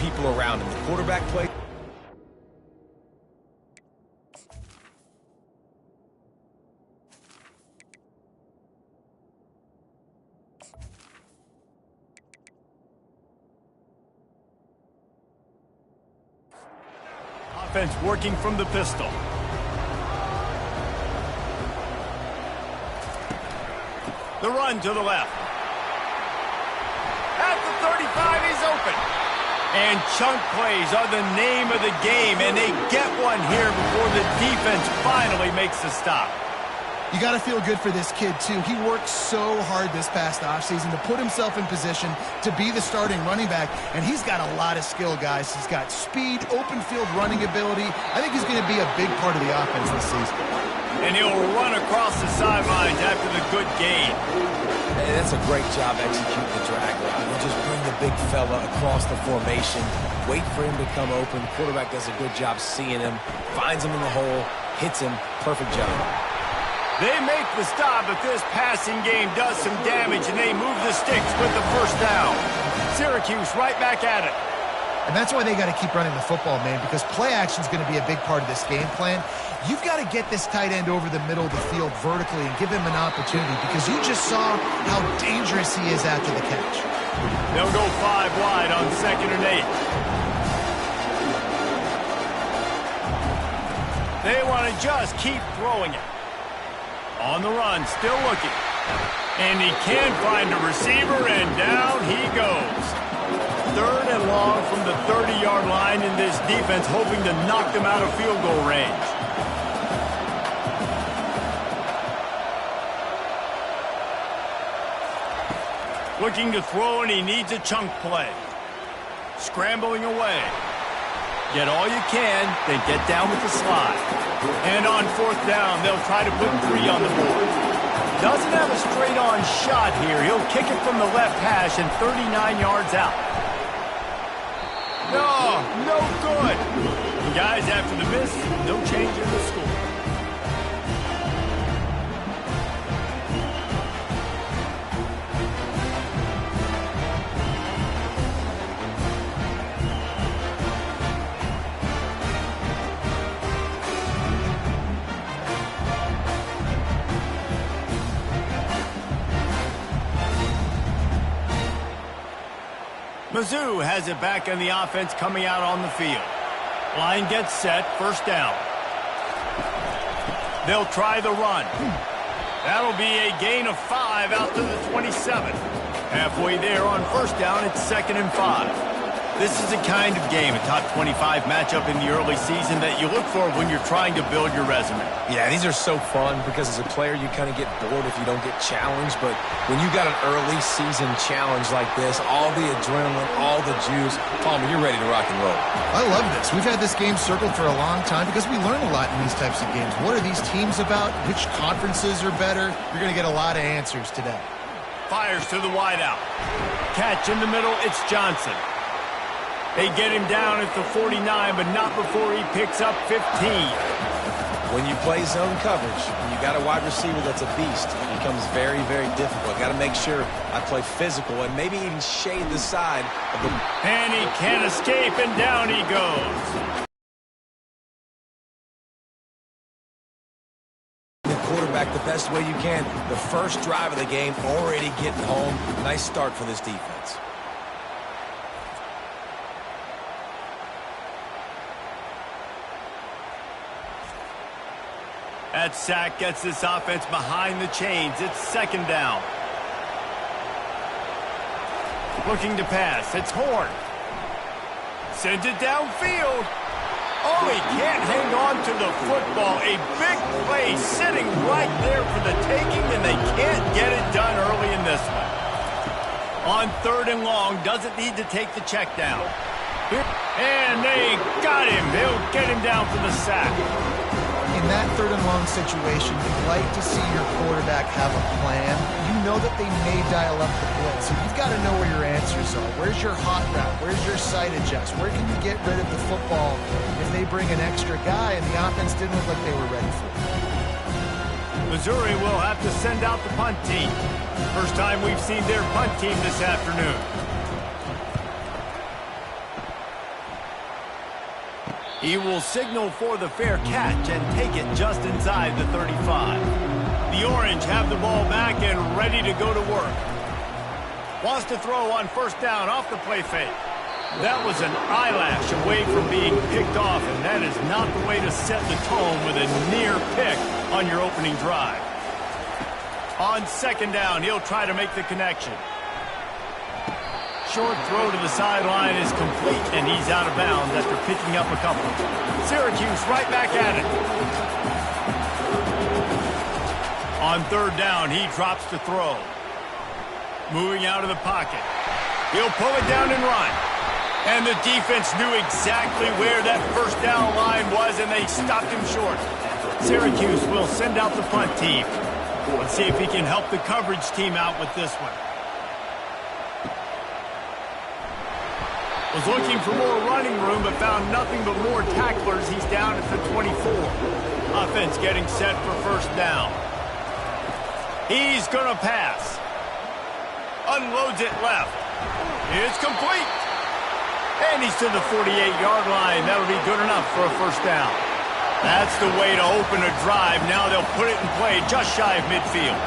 people around him. The quarterback play. Offense working from the pistol. The run to the left. At the 35, he's open. And chunk plays are the name of the game, and they get one here before the defense finally makes the stop. You got to feel good for this kid, too. He worked so hard this past offseason to put himself in position to be the starting running back, and he's got a lot of skill, guys. He's got speed, open field running ability. I think he's going to be a big part of the offense this season. And he'll run across the sidelines after the good gain. Hey, that's a great job executing the drag route. You just bring the big fella across the formation, wait for him to come open. The quarterback does a good job seeing him, finds him in the hole, hits him. Perfect job. They make the stop, but this passing game does some damage, and they move the sticks with the first down. Syracuse right back at it. And that's why they got to keep running the football, man, because play action is going to be a big part of this game plan. You've got to get this tight end over the middle of the field vertically and give him an opportunity, because you just saw how dangerous he is after the catch. They'll go 5 wide on 2nd and 8. They want to just keep throwing it. On the run, still looking. And he can't find a receiver, and down he goes. 3rd and long from the 30-yard line, in this defense hoping to knock them out of field goal range. Looking to throw, and he needs a chunk play. Scrambling away. Get all you can, then get down with the slide. And on 4th down, they'll try to put 3 on the board. Doesn't have a straight-on shot here. He'll kick it from the left hash and 39 yards out. No good. And guys, after the miss, no change in the score. Mizzou has it back on the offense coming out on the field. Line gets set, 1st down. They'll try the run. That'll be a gain of 5 out to the 27. Halfway there on 1st down, it's 2nd and 5. This is the kind of game, a top 25 matchup in the early season, that you look for when you're trying to build your resume. Yeah, these are so fun because as a player, you kind of get bored if you don't get challenged. But when you got an early season challenge like this, all the adrenaline, all the juice, Palmer, you're ready to rock and roll. I love this. We've had this game circled for a long time because we learn a lot in these types of games. What are these teams about? Which conferences are better? You're going to get a lot of answers today. Fires to the wideout. Catch in the middle, it's Johnson. They get him down at the 49, but not before he picks up 15. When you play zone coverage, and you got a wide receiver that's a beast, it becomes very, very difficult. Got to make sure I play physical and maybe even shade the side of the... And he can't escape, and down he goes. The quarterback the best way you can. The first drive of the game, already getting home. Nice start for this defense. That sack gets this offense behind the chains. It's 2nd down. Looking to pass. It's Horn. Sends it downfield. Oh, he can't hang on to the football. A big play sitting right there for the taking, and they can't get it done early in this one. On 3rd and long, doesn't need to take the check down. And they got him. They'll get him down for the sack. In that 3rd and long situation, you'd like to see your quarterback have a plan. You know that they may dial up the blitz, so you've got to know where your answers are. Where's your hot route? Where's your sight adjust? Where can you get rid of the football if they bring an extra guy and the offense didn't look like they were ready for it? Missouri will have to send out the punt team. First time we've seen their punt team this afternoon. He will signal for the fair catch and take it just inside the 35. The Orange have the ball back and ready to go to work. Wants to throw on first down off the play fake. That was an eyelash away from being picked off, and that is not the way to set the tone with a near pick on your opening drive. On second down, he'll try to make the connection. Short throw to the sideline is complete, and he's out of bounds after picking up a couple. Syracuse right back at it. On third down, he drops to throw. Moving out of the pocket. He'll pull it down and run. And the defense knew exactly where that first down line was, and they stopped him short. Syracuse will send out the punt team. Let's see if he can help the coverage team out with this one. Was looking for more running room, but found nothing but more tacklers. He's down at the 24. Offense getting set for first down. He's going to pass. Unloads it left. It's complete. And he's to the 48-yard line. That'll be good enough for a first down. That's the way to open a drive. Now they'll put it in play just shy of midfield.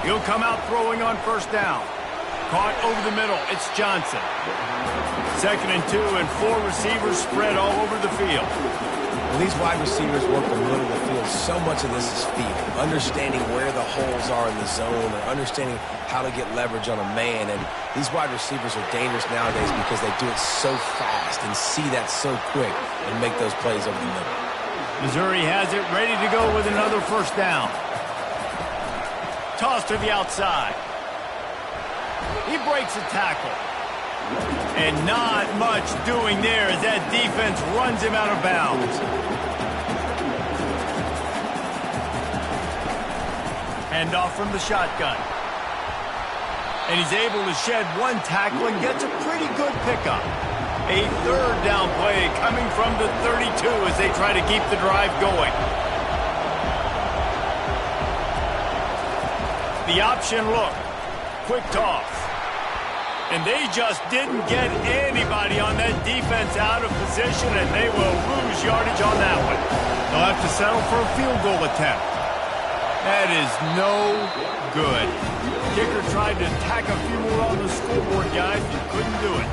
He'll come out throwing on first down. Caught over the middle. It's Johnson. 2nd and 2, and 4 receivers spread all over the field. When these wide receivers work the middle of the field, so much of this is feel. Understanding where the holes are in the zone, or understanding how to get leverage on a man. And these wide receivers are dangerous nowadays because they do it so fast and see that so quick and make those plays over the middle. Missouri has it ready to go with another first down. Toss to the outside. He breaks a tackle. And not much doing there as that defense runs him out of bounds. Handoff from the shotgun. And he's able to shed one tackle and gets a pretty good pickup. A third down play coming from the 32 as they try to keep the drive going. The option look. Quick toss. And they just didn't get anybody on that defense out of position, and they will lose yardage on that one. They'll have to settle for a field goal attempt. That is no good. Kicker tried to tack a few more on the scoreboard, guys, but couldn't do it.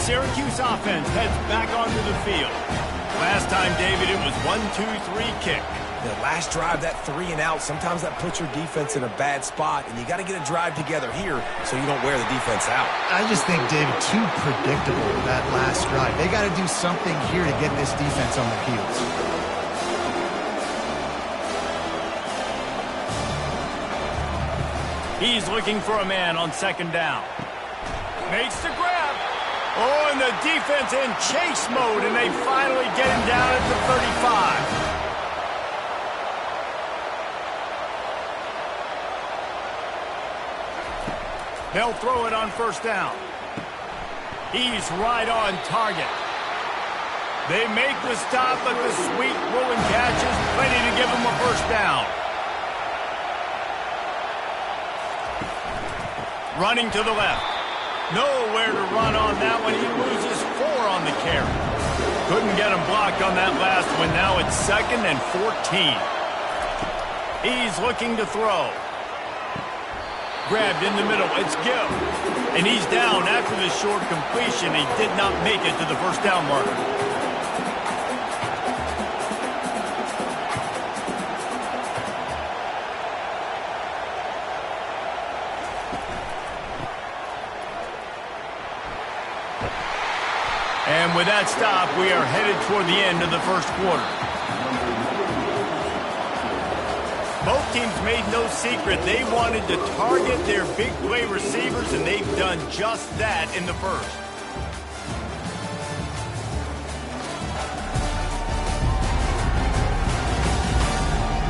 Syracuse offense heads back onto the field. Last time, David, it was 1-2-3 kick. The last drive, that 3 and out, sometimes that puts your defense in a bad spot, and you got to get a drive together here so you don't wear the defense out. I just think, David, too predictable, that last drive. They got to do something here to get this defense on their heels. He's looking for a man on second down. Makes the grab. Oh, and the defense in chase mode, and they finally get him down at the 35. They'll throw it on first down. He's right on target. They make the stop, but the sweet rolling catch is plenty to give him a first down. Running to the left. Nowhere to run on that one. He loses 4 on the carry. Couldn't get him blocked on that last one. Now it's 2nd and 14. He's looking to throw. Grabbed in the middle. It's Gill. And he's down after the short completion. He did not make it to the first down marker. And with that stop, we are headed toward the end of the first quarter. Both teams made no secret they wanted to target their big play receivers, and they've done just that in the first.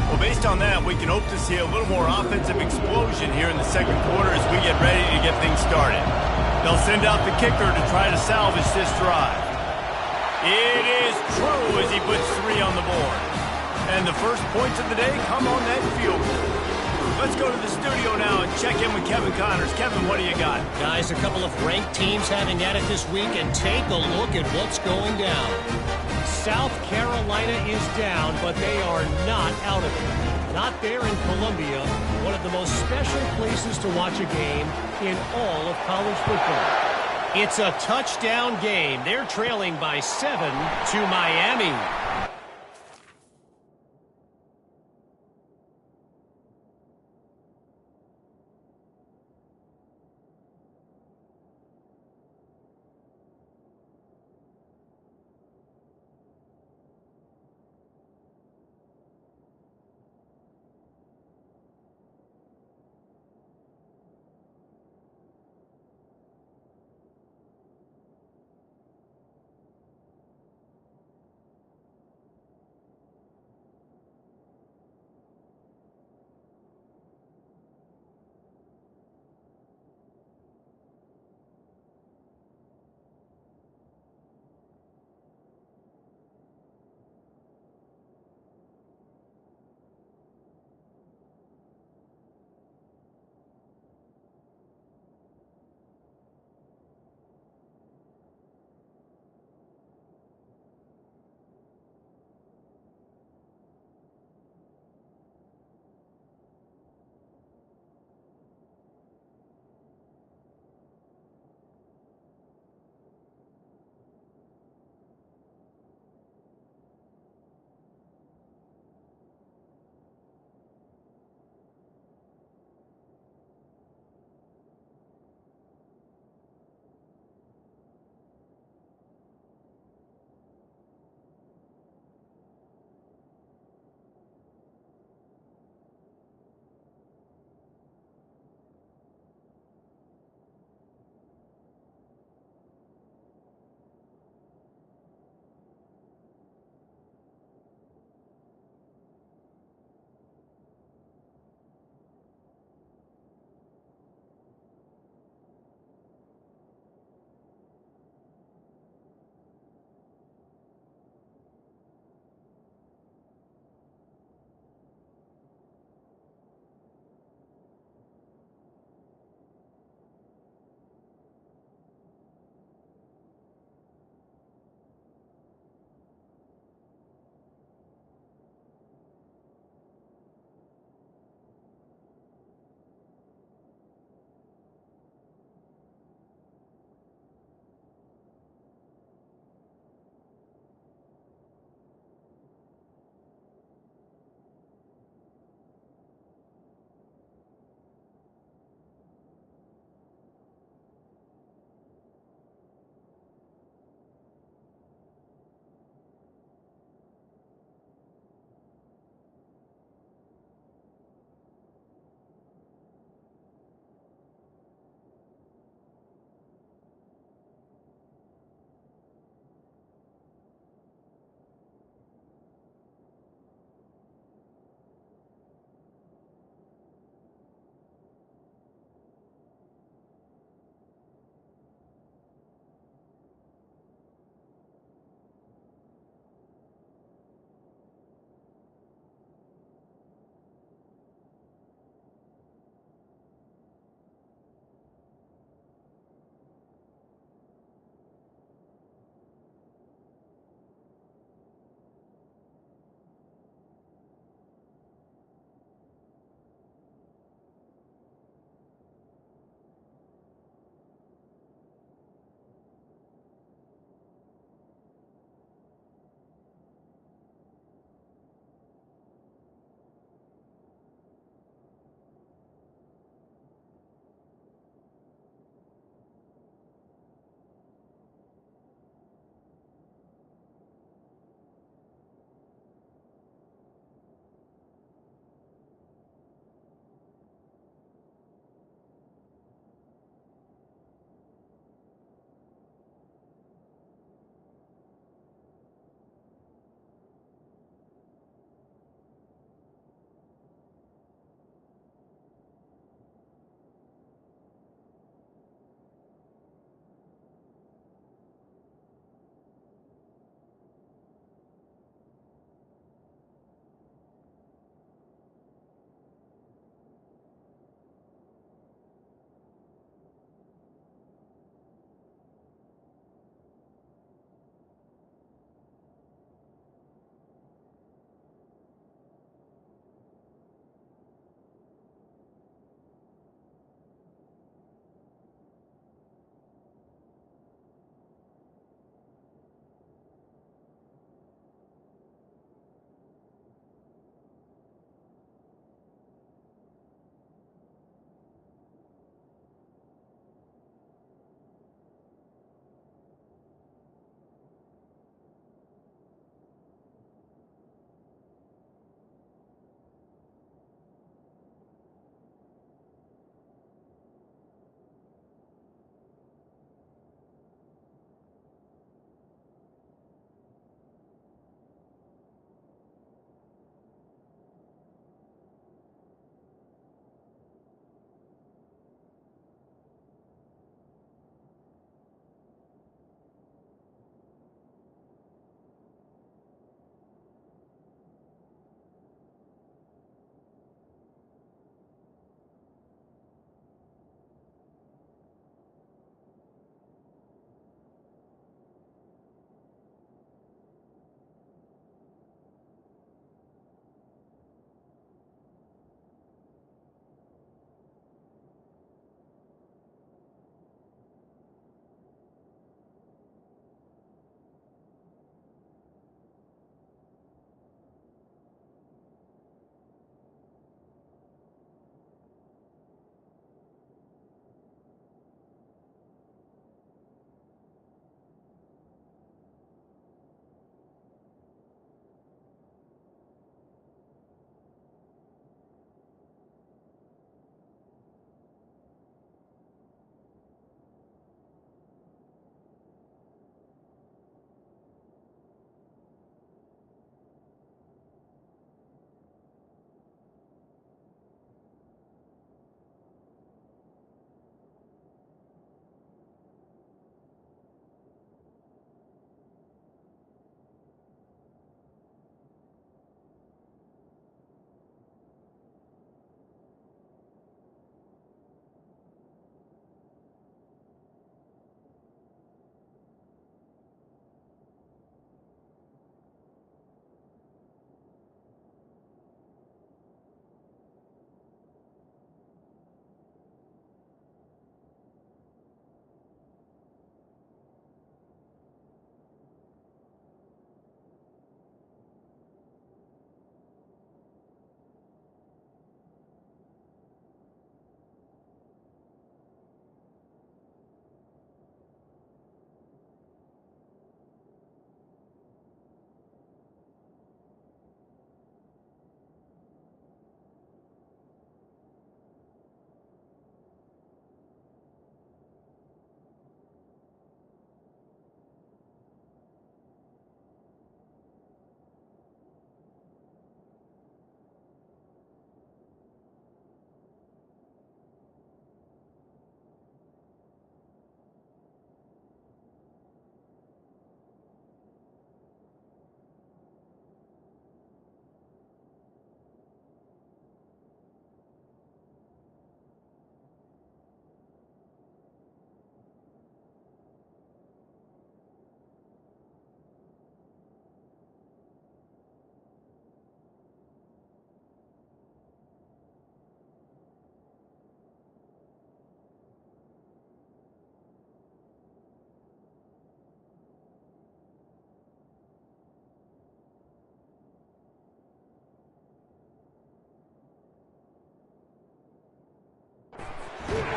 Well, based on that, we can hope to see a little more offensive explosion here in the second quarter as we get ready to get things started. They'll send out the kicker to try to salvage this drive. It is true as he puts 3 on the board. And the first points of the day come on that field goal. Let's go to the studio now and check in with Kevin Connors. Kevin, what do you got? Guys, a couple of ranked teams having at it this week, and take a look at what's going down. South Carolina is down, but they are not out of it. Not there in Columbia, one of the most special places to watch a game in all of college football. It's a touchdown game. They're trailing by 7 to Miami.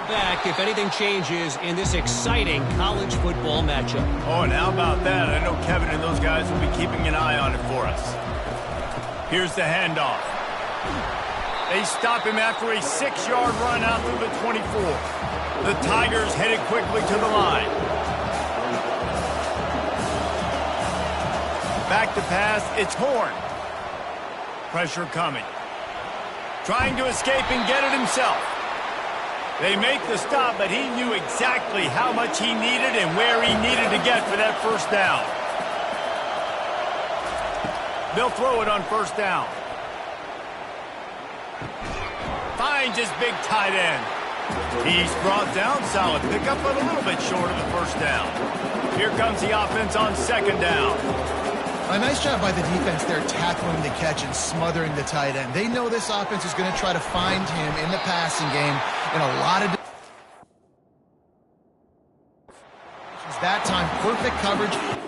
Back if anything changes in this exciting college football matchup. Oh, and how about that? I know Kevin and those guys will be keeping an eye on it for us. Here's the handoff. They stop him after a 6-yard run out through the 24. The Tigers headed quickly to the line. Back to pass, it's Horn. Pressure coming. Trying to escape and get it himself. They make the stop, but he knew exactly how much he needed and where he needed to get for that first down. They'll throw it on first down. Finds his big tight end. He's brought down, solid pickup, but a little bit short of the first down. Here comes the offense on second down. A nice job by the defense there tackling the catch and smothering the tight end. They know this offense is going to try to find him in the passing game in a lot of that time. Perfect coverage.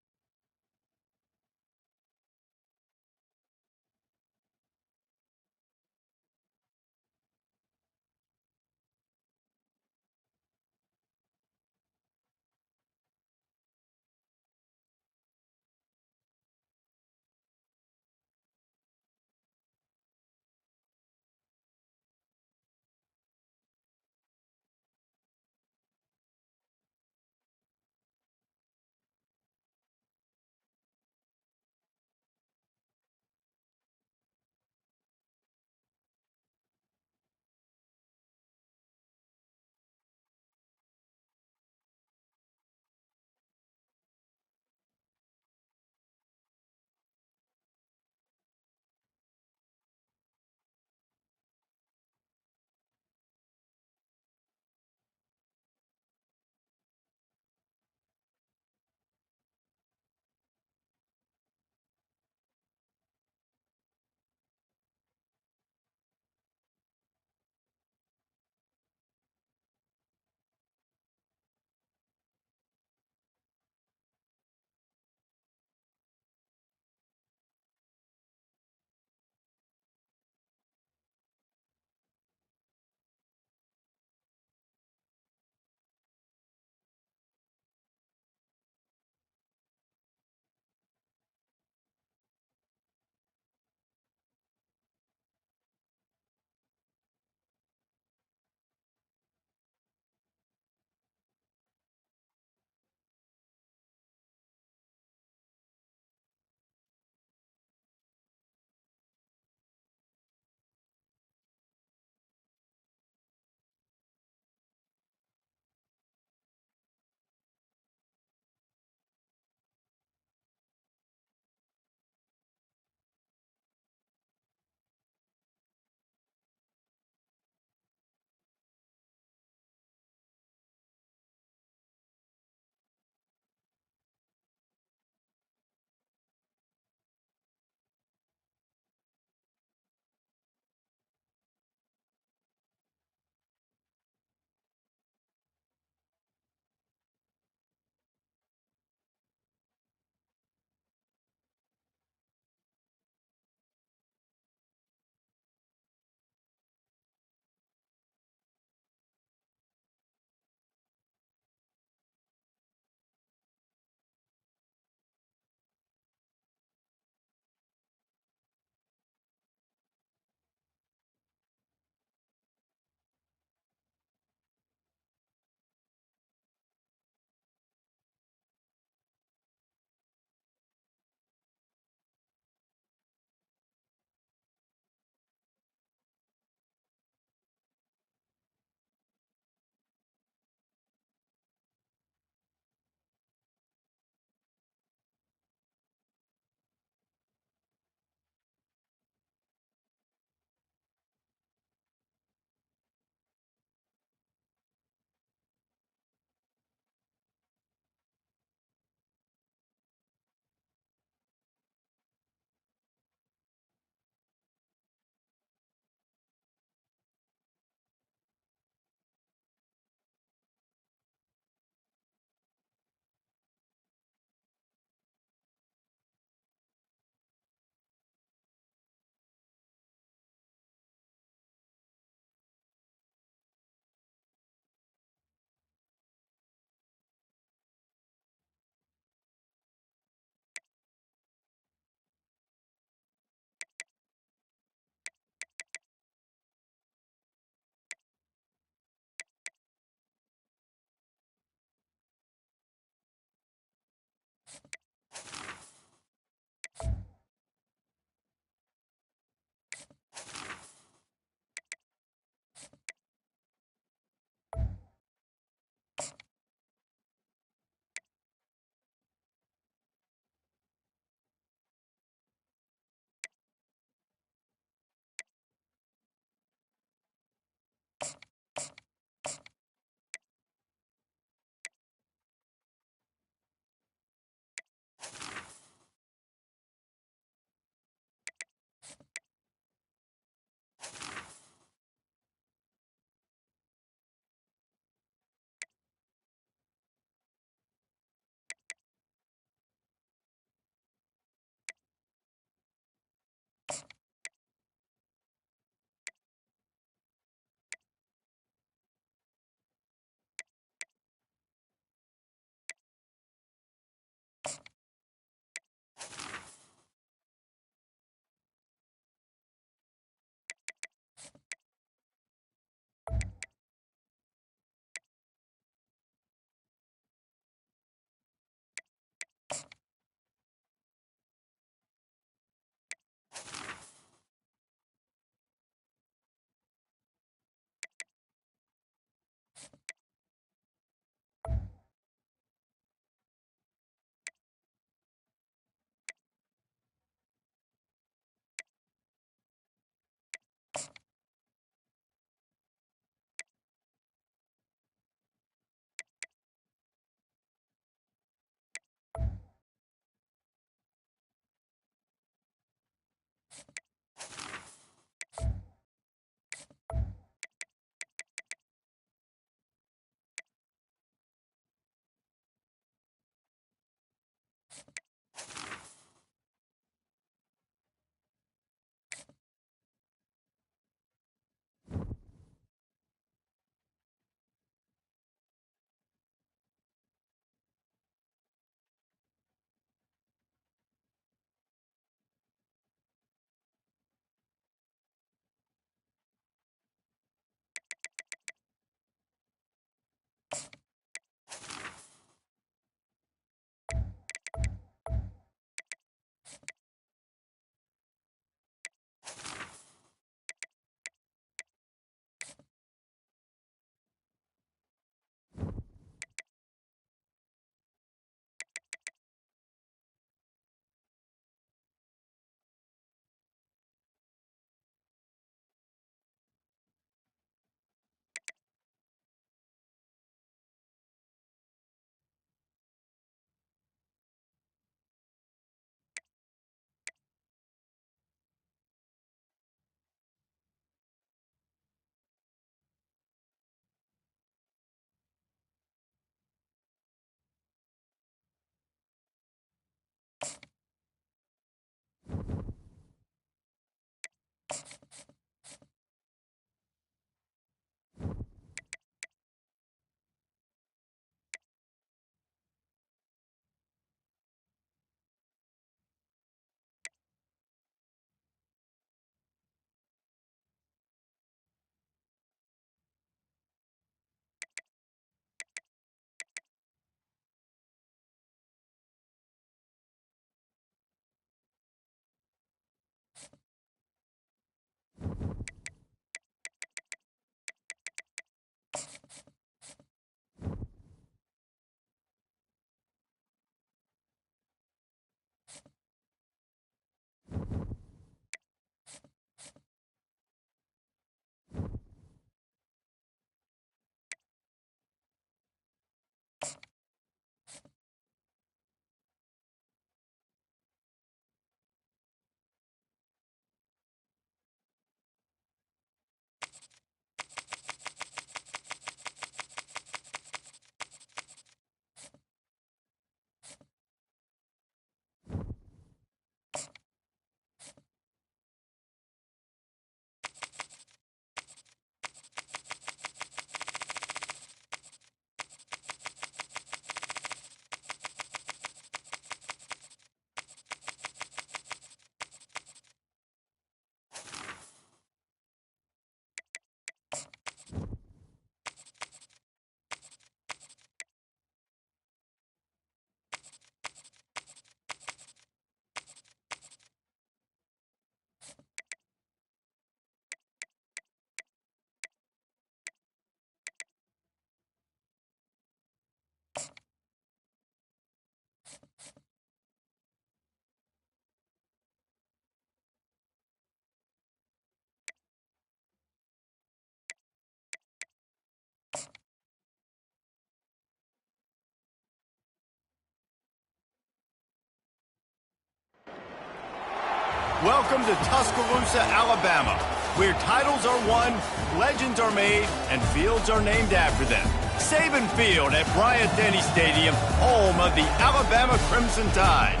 Welcome to Tuscaloosa, Alabama, where titles are won, legends are made, and fields are named after them. Saban Field at Bryant-Denny Stadium, home of the Alabama Crimson Tide.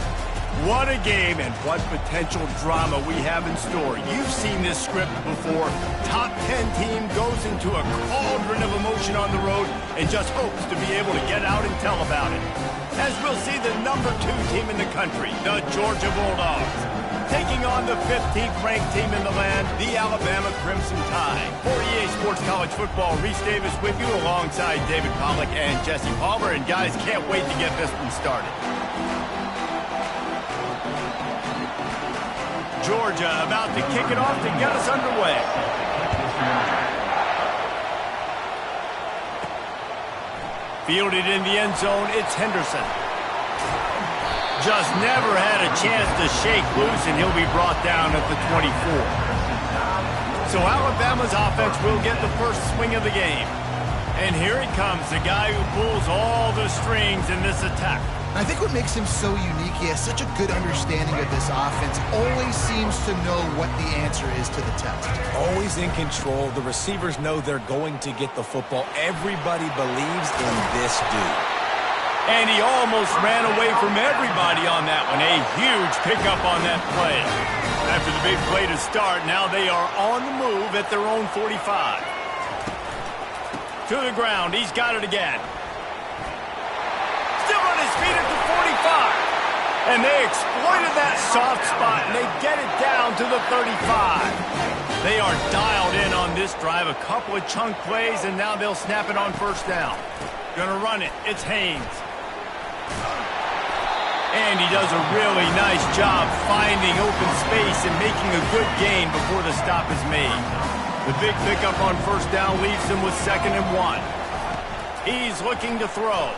What a game and what potential drama we have in store. You've seen this script before. Top 10 team goes into a cauldron of emotion on the road and just hopes to be able to get out and tell about it. As we'll see the number 2 team in the country, the Georgia Bulldogs, taking on the 15th ranked team in the land, the Alabama Crimson Tide. For EA Sports College Football, Reese Davis with you alongside David Pollack and Jesse Palmer. And guys, can't wait to get this one started. Georgia about to kick it off to get us underway. Fielded in the end zone, it's Henderson. Just never had a chance to shake loose, and he'll be brought down at the 24. So Alabama's offense will get the first swing of the game. And here he comes, the guy who pulls all the strings in this attack. I think what makes him so unique, he has such a good understanding of this offense, always seems to know what the answer is to the test. Always in control. The receivers know they're going to get the football. Everybody believes in this dude. And he almost ran away from everybody on that one. A huge pickup on that play. After the big play to start, now they are on the move at their own 45. To the ground, he's got it again. Still on his feet at the 45. And they exploited that soft spot, and they get it down to the 35. They are dialed in on this drive. A couple of chunk plays, and now they'll snap it on first down. Gonna run it. It's Haynes. And he does a really nice job finding open space and making a good gain before the stop is made. The big pickup on first down leaves him with 2nd and 1. He's looking to throw.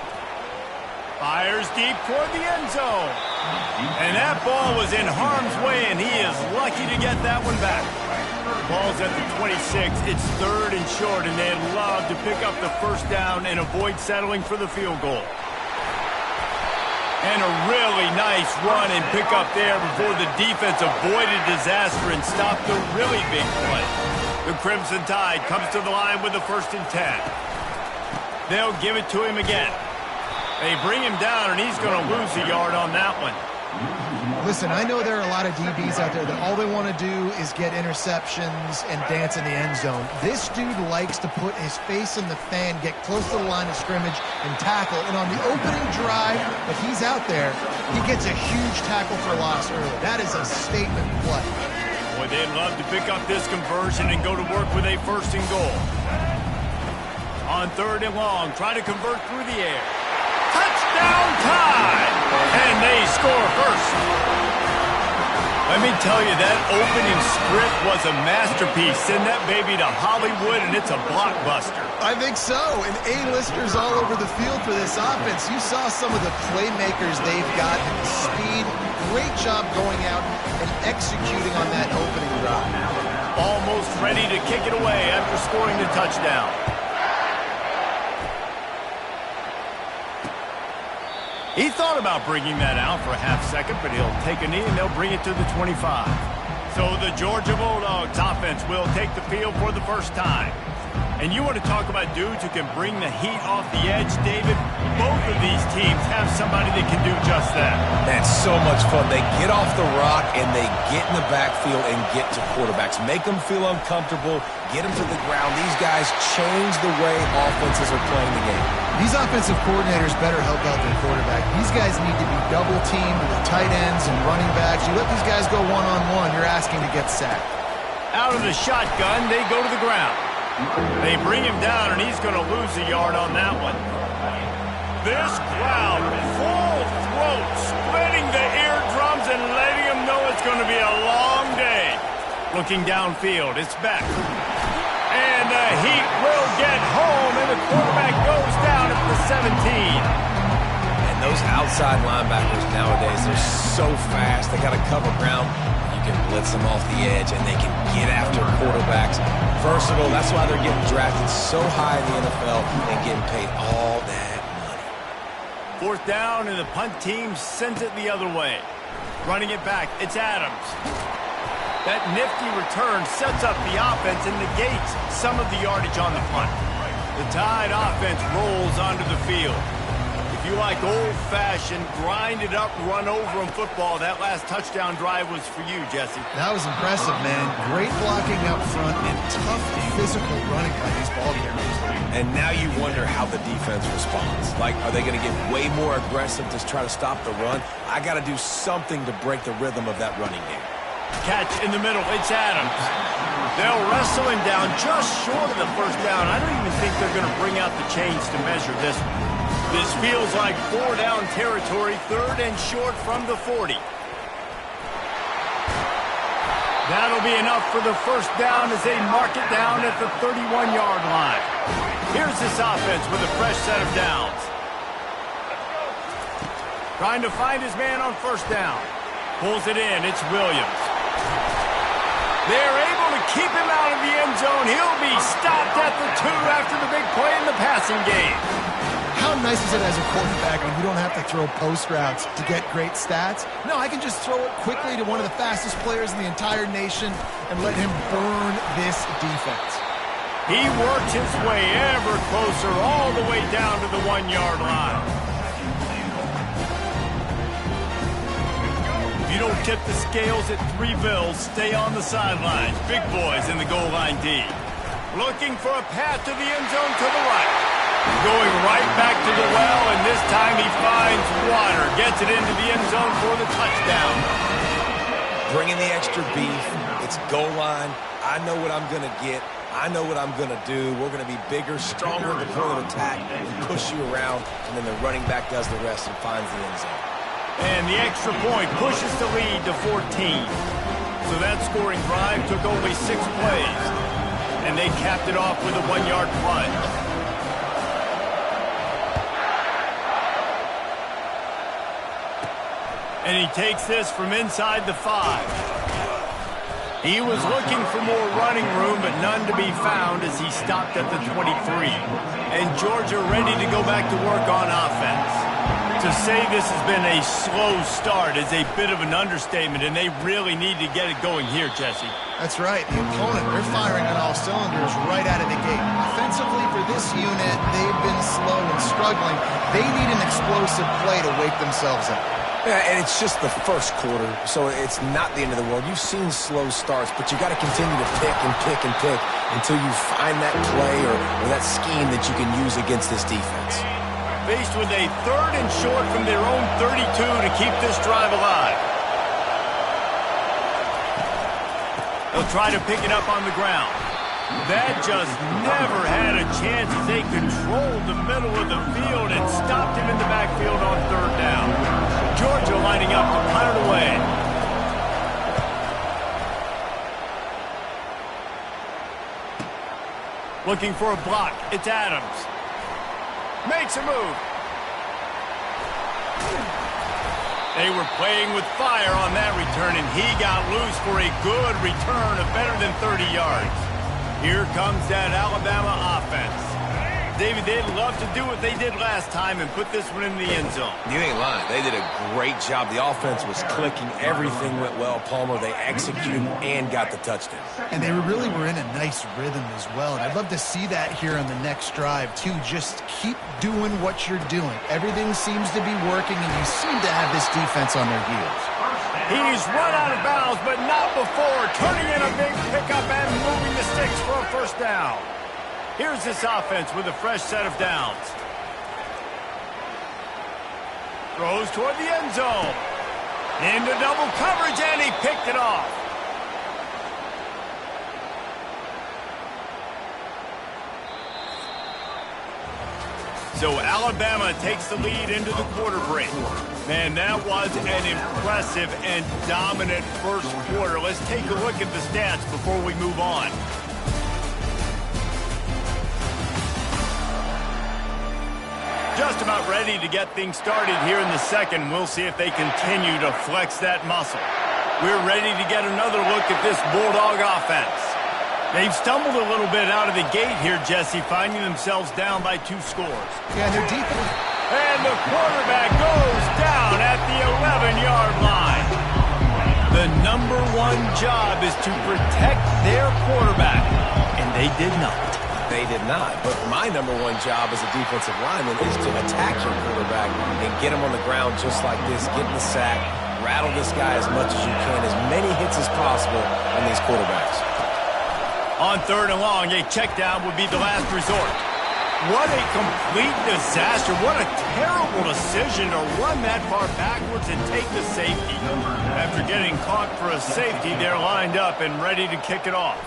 Fires deep toward the end zone. And that ball was in harm's way, and he is lucky to get that one back. Ball's at the 26. It's 3rd and short, and they'd love to pick up the first down and avoid settling for the field goal. And a really nice run and pick up there before the defense avoided disaster and stopped the really big play. The Crimson Tide comes to the line with the 1st and 10. They'll give it to him again. They bring him down, and he's going to lose a yard on that one. Listen, I know there are a lot of DBs out there that all they want to do is get interceptions and dance in the end zone. This dude likes to put his face in the fan, get close to the line of scrimmage, and tackle. And on the opening drive, if he's out there, he gets a huge tackle for loss early. That is a statement play. Boy, they'd love to pick up this conversion and go to work with a 1st and goal. On 3rd and long, try to convert through the air. Touchdown Tide! And they score first. Let me tell you, that opening script was a masterpiece. Send that baby to Hollywood, and it's a blockbuster. I think so, and A-listers all over the field for this offense. You saw some of the playmakers they've got, and the speed. Great job going out and executing on that opening drive. Almost ready to kick it away after scoring the touchdown. He thought about bringing that out for a half-second, but he'll take a knee and they'll bring it to the 25. So the Georgia Bulldogs offense will take the field for the first time. And you want to talk about dudes who can bring the heat off the edge, David? Both of these teams have somebody that can do just that. That's so much fun. They get off the rock and they get in the backfield and get to quarterbacks. Make them feel uncomfortable, get them to the ground. These guys change the way offenses are playing the game. These offensive coordinators better help out their quarterback. These guys need to be double-teamed with tight ends and running backs. You let these guys go one-on-one, you're asking to get sacked. Out of the shotgun, they go to the ground. They bring him down, and he's going to lose a yard on that one. This crowd, full throat, splitting the eardrums and letting them know it's going to be a long day. Looking downfield, it's Beck. And the heat will get home, and the quarterback goes down at the 17. And those outside linebackers nowadays, they're so fast. They got to cover ground. You can blitz them off the edge, and they can get after quarterbacks. Versatile. That's why they're getting drafted so high in the NFL and getting paid all that money. 4th down, and the punt team sends it the other way. Running it back, it's Adams. That nifty return sets up the offense and negates some of the yardage on the punt. The Tide offense rolls onto the field. If you like old-fashioned, grind-it-up, run-over-'em football, that last touchdown drive was for you, Jesse. That was impressive, man. Great blocking up front and tough physical running by these ball carriers. And now you wonder how the defense responds. Like, are they going to get way more aggressive to try to stop the run? I got to do something to break the rhythm of that running game. Catch in the middle, it's Adams. They'll wrestle him down just short of the 1st down. I don't even think they're going to bring out the chains to measure this one. This feels like 4-down territory, 3rd and short from the 40. That'll be enough for the 1st down as they mark it down at the 31-yard line. Here's this offense with a fresh set of downs. Trying to find his man on 1st down. Pulls it in, it's Williams. They're able to keep him out of the end zone. He'll be stopped at the 2 after the big play in the passing game. How nice is it as a quarterback when you don't have to throw post routes to get great stats? No, I can just throw it quickly to one of the fastest players in the entire nation and let him burn this defense. He works his way ever closer all the way down to the 1-yard line. If you don't tip the scales at 3 bills, stay on the sidelines. Big boys in the goal line D. Looking for a path to the end zone to the right. Going right back to the well, and this time he finds water. Gets it into the end zone for the touchdown. Bringing the extra beef. It's goal line. I know what I'm going to get. I know what I'm going to do. We're going to be bigger, stronger at the point of attack, and push you around, and then the running back does the rest and finds the end zone. And the extra point pushes the lead to 14. So that scoring drive took only 6 plays. And they capped it off with a 1-yard plunge. And he takes this from inside the 5. He was looking for more running room, but none to be found as he stopped at the 23. And Georgia ready to go back to work on offense. To say this has been a slow start is a bit of an understatement, and they really need to get it going here, Jesse. That's right. The opponent, they're firing on all cylinders right out of the gate. Offensively for this unit, they've been slow and struggling. They need an explosive play to wake themselves up. Yeah, and it's just the first quarter, so it's not the end of the world. You've seen slow starts, but you got to continue to pick and pick and pick until you find that play or that scheme that you can use against this defense. Faced with a 3rd and short from their own 32 to keep this drive alive. They'll try to pick it up on the ground. That just never had a chance as they controlled the middle of the field and stopped him in the backfield on 3rd down. Georgia lining up to punt it away. Looking for a block. It's Adams. Makes a move. They were playing with fire on that return, and he got loose for a good return of better than 30 yards. Here comes that Alabama offense. David, they'd love to do what they did last time and put this one in the end zone. You ain't lying. They did a great job. The offense was clicking. Everything went well. Palmer, they executed and got the touchdown. And they really were in a nice rhythm as well. And I'd love to see that here on the next drive, too. Just keep doing what you're doing. Everything seems to be working, and you seem to have this defense on their heels. He's run out of bounds, but not before. Turning in a big pickup and moving the sticks for a 1st down. Here's this offense with a fresh set of downs. Throws toward the end zone. Into double coverage, and he picked it off. So Alabama takes the lead into the quarter break. Man, that was an impressive and dominant first quarter. Let's take a look at the stats before we move on. Just about ready to get things started here in the second. We'll see if they continue to flex that muscle. We're ready to get another look at this Bulldog offense. They've stumbled a little bit out of the gate here, Jesse, finding themselves down by 2 scores. Yeah, they're deep. And the quarterback goes down at the 11-yard line. The number 1 job is to protect their quarterback, and they did not. They did not, but my number 1 job as a defensive lineman is to attack your quarterback and get him on the ground just like this, get in the sack, rattle this guy as much as you can, as many hits as possible on these quarterbacks. On 3rd and long, a check down would be the last resort. What a complete disaster. What a terrible decision to run that far backwards and take the safety. After getting caught for a safety, they're lined up and ready to kick it off.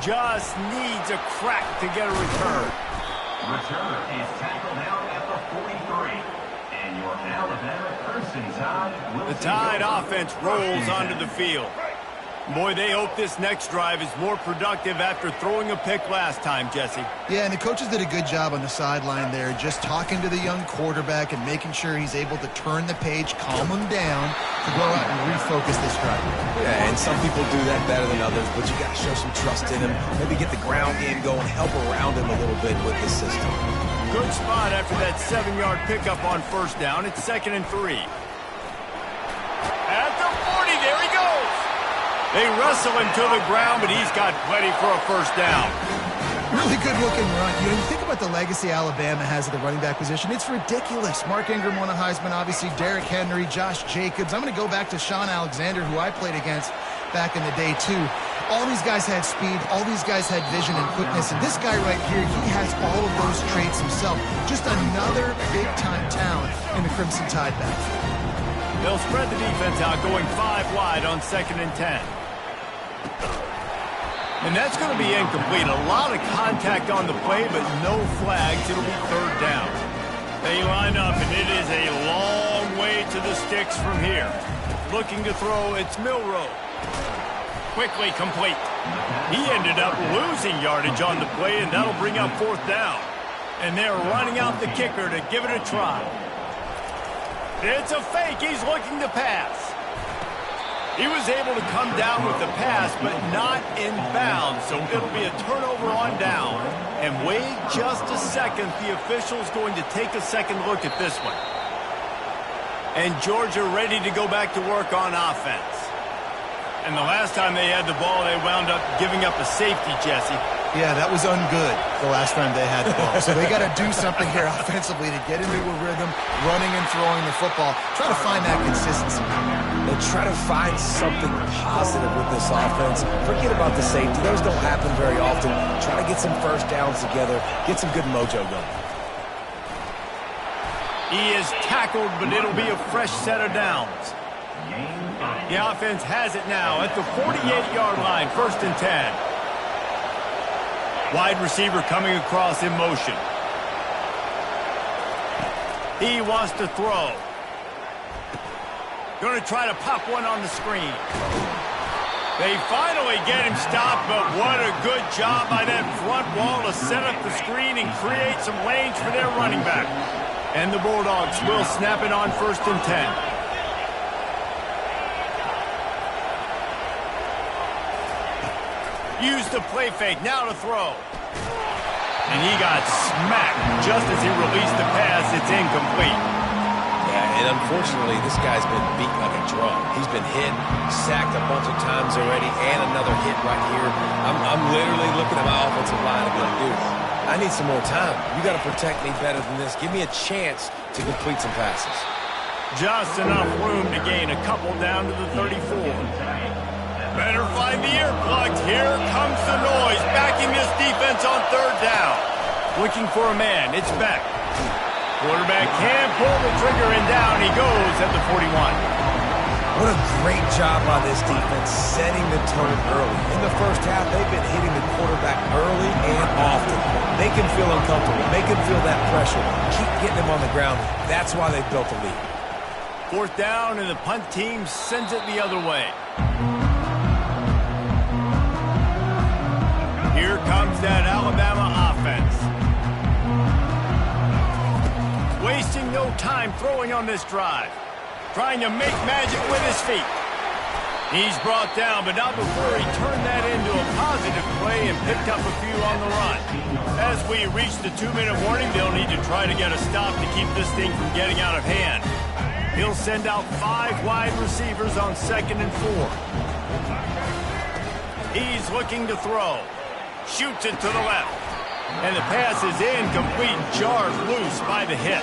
Just needs a crack to get a return. Return is tackled out at the 43. And your Alabama Crimson Tide will... The Tide offense rolls onto the field. Boy, they hope this next drive is more productive after throwing a pick last time, Jesse. Yeah, and the coaches did a good job on the sideline there, just talking to the young quarterback and making sure he's able to turn the page, calm him down, to go out and refocus this drive. Yeah, and some people do that better than others, but you got to show some trust in him. Maybe get the ground game going, help around him a little bit with this system. Good spot after that 7-yard pickup on 1st down. It's 2nd and 3. At the 40, there he goes. They wrestle him to the ground, but he's got plenty for a 1st down. Really good-looking run. You know, you think about the legacy Alabama has at the running back position. It's ridiculous. Mark Ingram won a Heisman, obviously. Derrick Henry, Josh Jacobs. I'm going to go back to Sean Alexander, who I played against back in the day, too. All these guys had speed. All these guys had vision and quickness. And this guy right here, he has all of those traits himself. Just another big-time talent in the Crimson Tide backfield. They'll spread the defense out, going 5 wide on 2nd and 10. And that's going to be incomplete. A lot of contact on the play, but no flags. It'll be 3rd down. They line up, and it is a long way to the sticks from here. Looking to throw, it's Milroe. Quickly complete. He ended up losing yardage on the play, and that'll bring up 4th down. And they're running out the kicker to give it a try. It's a fake. He's looking to pass. He was able to come down with the pass, but not in bounds, so it'll be a turnover on down. And wait just a second, the official's going to take a second look at this one. And Georgia ready to go back to work on offense. And the last time they had the ball, they wound up giving up a safety, Jesse. Yeah, that was ungood the last time they had the ball. So they got to do something here offensively to get into a rhythm, running and throwing the football. Try to find that consistency. And try to find something positive with this offense. Forget about the safety. Those don't happen very often. Try to get some 1st downs together. Get some good mojo going. He is tackled, but it'll be a fresh set of downs. The offense has it now at the 48-yard line, 1st and 10. Wide receiver coming across in motion. He wants to throw. Going to try to pop one on the screen. They finally get him stopped, but what a good job by that front wall to set up the screen and create some lanes for their running back. And the Bulldogs will snap it on 1st and 10. Use the play fake, now to throw. And he got smacked just as he released the pass. It's incomplete. Yeah, and unfortunately, this guy's been beat like a drum. He's been hit, sacked a bunch of times already, and another hit right here. I'm literally looking at my offensive line and going, dude, I need some more time. You got to protect me better than this. Give me a chance to complete some passes. Just enough room to gain a couple down to the 34. Better find the earplugs. Here comes the noise, backing this defense on 3rd down. Looking for a man. It's Beck. Quarterback can pull the trigger, and down he goes at the 41. What a great job by this defense setting the tone early. In the 1st half, they've been hitting the quarterback early and often. Make him feel uncomfortable. Make him feel that pressure. Keep getting him on the ground. That's why they built a lead. 4th down, and the punt team sends it the other way. Here comes that Alabama offense. no time throwing on this drive. Trying to make magic with his feet. He's brought down, but not before he turned that into a positive play and picked up a few on the run. As we reach the 2-minute warning, they'll need to try to get a stop to keep this thing from getting out of hand. He'll send out 5 wide receivers on 2nd and 4. He's looking to throw. Shoots it to the left. And the pass is incomplete, jarred loose by the hit.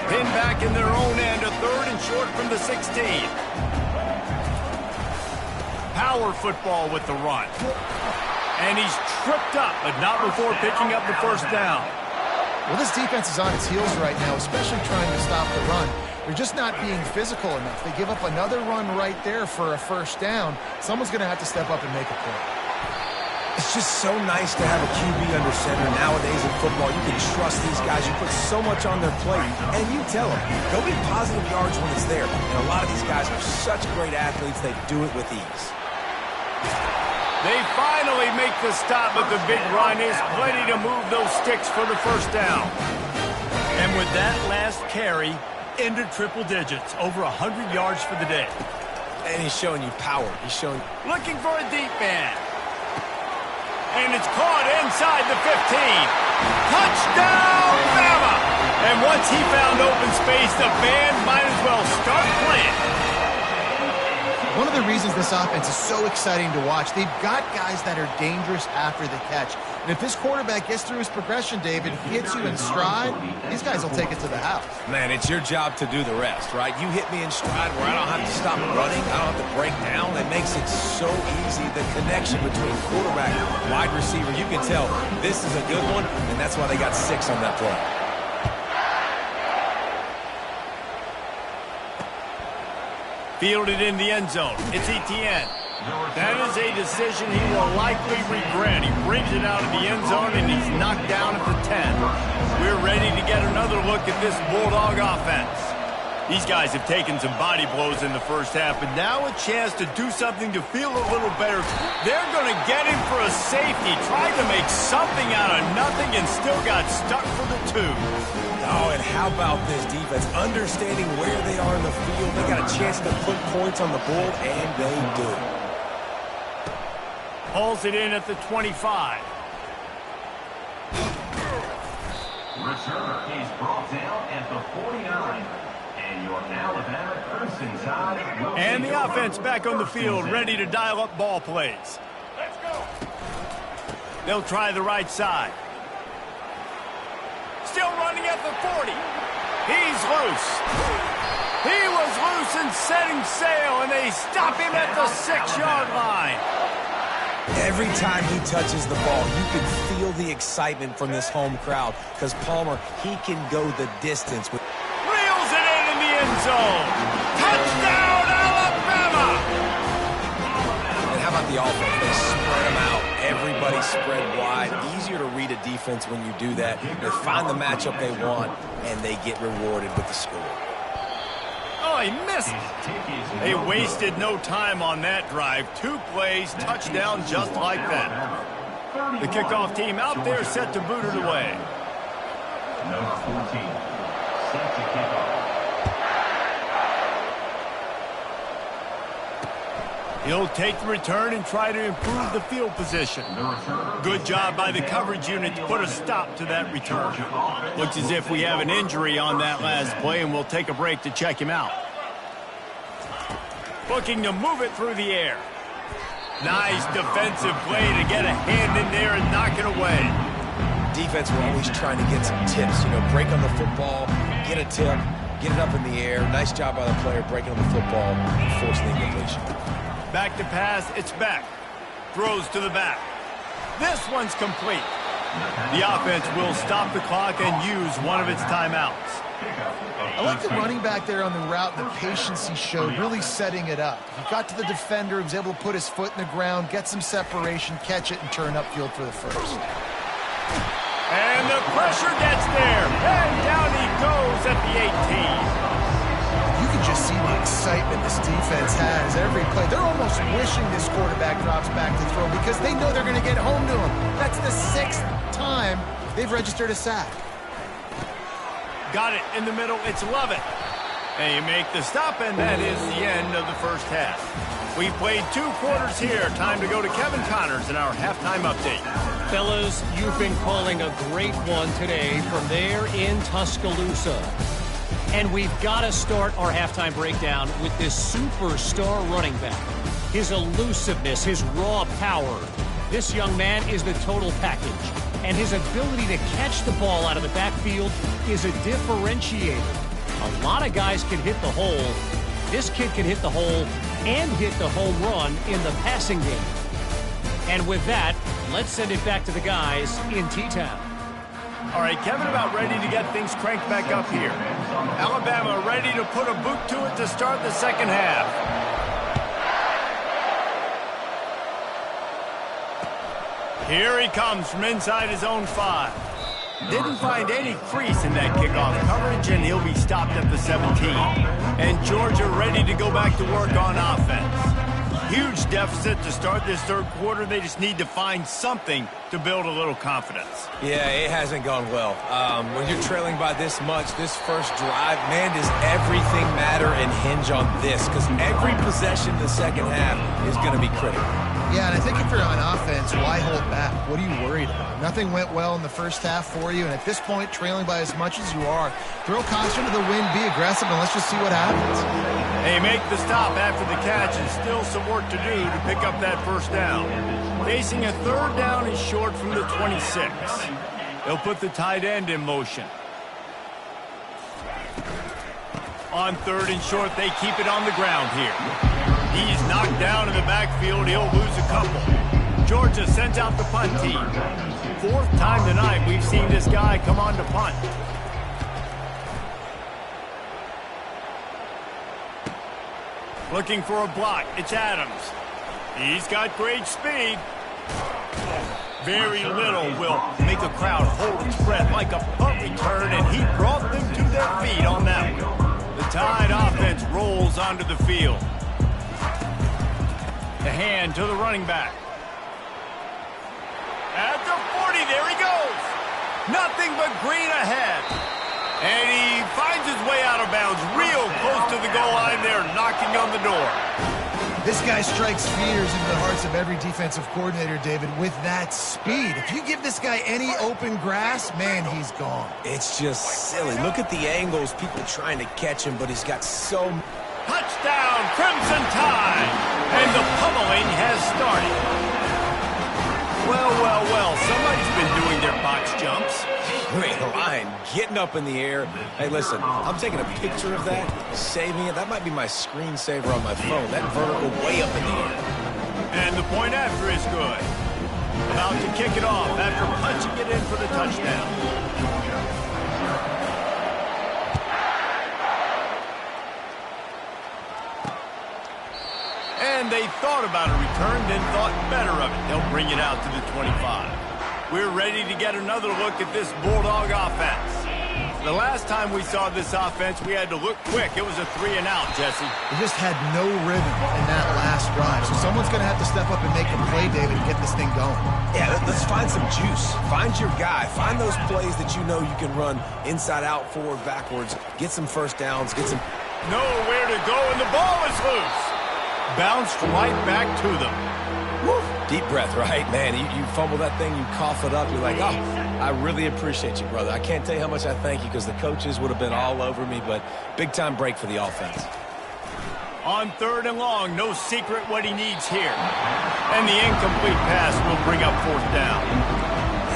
Pinned back in their own end, a 3rd and short from the 16. Power football with the run. And he's tripped up, but not before picking up the first down. Well, this defense is on its heels right now, especially trying to stop the run. They're just not being physical enough. They give up another run right there for a first down. Someone's going to have to step up and make a play. It's just so nice to have a QB under center. Nowadays in football, you can trust these guys. You put so much on their plate, and you tell them, go get positive yards when it's there. And a lot of these guys are such great athletes, they do it with ease. They finally make the stop, but the big run is plenty to move those sticks for the first down. And with that last carry, into triple digits, over 100 yards for the day. And he's showing you power. He's showing... Looking for a deep man. And it's caught inside the 15. Touchdown, Bama! And once he found open space, the band might as well start playing. One of the reasons this offense is so exciting to watch, they've got guys that are dangerous after the catch. And if this quarterback gets through his progression, David, hits you in stride, these guys will take it to the house. Man, it's your job to do the rest, right? You hit me in stride where I don't have to stop running, I don't have to break down. It makes it so easy. The connection between quarterback and wide receiver, you can tell this is a good one, and that's why they got 6 on that play. Fielded in the end zone. It's Etienne. That is a decision he will likely regret. He brings it out of the end zone, and he's knocked down at the 10. We're ready to get another look at this Bulldog offense. These guys have taken some body blows in the first half, but now a chance to do something to feel a little better. They're going to get him for a safety. Tried to make something out of nothing and still got stuck for the 2. Oh, and how about this defense? Understanding where they are in the field. They got a chance to put points on the board, and they do. Hauls it in at the 25. Returner is brought down at the 49. And your Alabama Crimson Tide will And the offense back on the field, ready to dial up ball plays. Let's go. They'll try the right side. Still running at the 40. He's loose. He was loose and setting sail, and they stop him at the 6-yard line. Every time he touches the ball, you can feel the excitement from this home crowd because Palmer, he can go the distance. Reels it in the end zone. Touchdown, Alabama! And how about the offense? They spread them out. Everybody spread wide. Easier to read a defense when you do that. They find the matchup they want, and they get rewarded with the score. Oh, he missed. They wasted no time on that drive. 2 plays, touchdown just like that. The kickoff team out there set to boot it away. Number 14, set to kick off. He'll take the return and try to improve the field position. Good job by the coverage unit to put a stop to that return. Looks as if we have an injury on that last play, and we'll take a break to check him out. Looking to move it through the air. Nice defensive play to get a hand in there and knock it away. Defense, we're always trying to get some tips. You know, break on the football, get a tip, get it up in the air. Nice job by the player breaking on the football and forcing the incompletion. Back to pass, it's back. Throws to the back. This one's complete. The offense will stop the clock and use one of its timeouts. I like the running back there on the route, the patience he showed, really setting it up. He got to the defender, he was able to put his foot in the ground, get some separation, catch it, and turn upfield for the first. And the pressure gets there. And down he goes at the 18. You can just see the excitement this defense has every play. They're almost wishing this quarterback drops back to throw because they know they're going to get home to him. That's the 6th time they've registered a sack. Got it in the middle. It's Lovett. And you make the stop, and that is the end of the first half. We played 2 quarters here. Time to go to Kevin Connors in our halftime update. Fellas, you've been calling a great one today from there in Tuscaloosa. And we've got to start our halftime breakdown with this superstar running back. His elusiveness, his raw power. This young man is the total package. And his ability to catch the ball out of the backfield is a differentiator. A lot of guys can hit the hole. This kid can hit the hole and hit the home run in the passing game. And with that, let's send it back to the guys in T-Town. All right, Kevin, about ready to get things cranked back up here. Alabama ready to put a boot to it to start the second half. Here he comes from inside his own 5. Didn't find any crease in that kickoff coverage, and he'll be stopped at the 17. And Georgia ready to go back to work on offense. Huge deficit to start this third quarter. They just need to find something to build a little confidence. Yeah, it hasn't gone well. When you're trailing by this much, this first drive, man, does everything matter and hinge on this? Because every possession in the second half is going to be critical. Yeah, and I think if you're on offense, why hold back? What are you worried about? Nothing went well in the first half for you, and at this point, trailing by as much as you are, throw caution to the wind, be aggressive, and let's just see what happens. They make the stop after the catch, and still some work to do to pick up that first down. Facing a third down and short from the 26. They'll put the tight end in motion. On third and short, they keep it on the ground here. He's knocked down in the backfield. He'll lose a couple. Georgia sends out the punt team. 4th time tonight we've seen this guy come on to punt. Looking for a block. It's Adams. He's got great speed. Very little will make a crowd hold its breath like a punt return, and he brought them to their feet on that one. The Tide offense rolls onto the field. The hand to the running back. At the 40, there he goes. Nothing but green ahead. And he finds his way out of bounds real close to the goal line there, knocking on the door. This guy strikes fears into the hearts of every defensive coordinator, David, with that speed. If you give this guy any open grass, man, he's gone. It's just silly. Look at the angles, people trying to catch him, but he's got so... Touchdown, Crimson Tide! And the pummeling has started. Well, well, well, somebody's been doing their box jumps. Great line, getting up in the air. Hey, listen, I'm taking a picture of that, saving it. That might be my screensaver on my phone. That vertical way up in the air. And the point after is good. About to kick it off after punching it in for the touchdown. And they thought about a return, then thought better of it. They'll bring it out to the 25. We're ready to get another look at this Bulldog offense. The last time we saw this offense, we had to look quick. It was a 3-and-out, Jesse. They just had no rhythm in that last drive. So someone's going to have to step up and make a play, David, and get this thing going. Yeah, let's find some juice. Find your guy. Find those plays that you know you can run inside out, forward, backwards. Get some first downs. Get some... Nowhere to go, and the ball is loose. Bounced right back to them. Woo. Deep breath, right? Man, you fumble that thing, you cough it up, you're like, oh, I really appreciate you, brother. I can't tell you how much I thank you because the coaches would have been all over me, but big-time break for the offense. On third and long, no secret what he needs here. And the incomplete pass will bring up 4th down.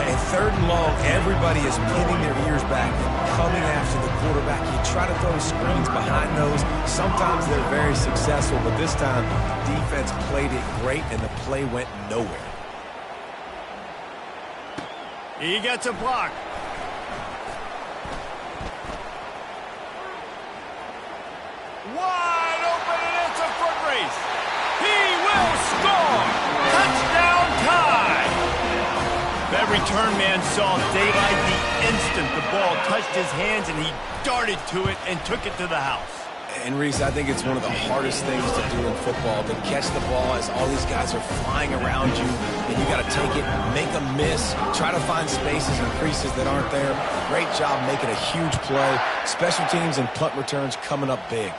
At third and long, everybody is pinning their ears back, coming after the quarterback. You try to throw screens behind those. Sometimes they're very successful, but this time, defense played it great, and the play went nowhere. He gets a block. Wide open, and it's a foot race. He will score! Touchdown Tide! That return man saw daylight the instant the ball touched his hands, and he darted to it and took it to the house. And Reese, I think it's one of the hardest things to do in football, to catch the ball as all these guys are flying around you, and you got to take it, make a miss, try to find spaces and creases that aren't there. Great job making a huge play. Special teams and punt returns coming up big.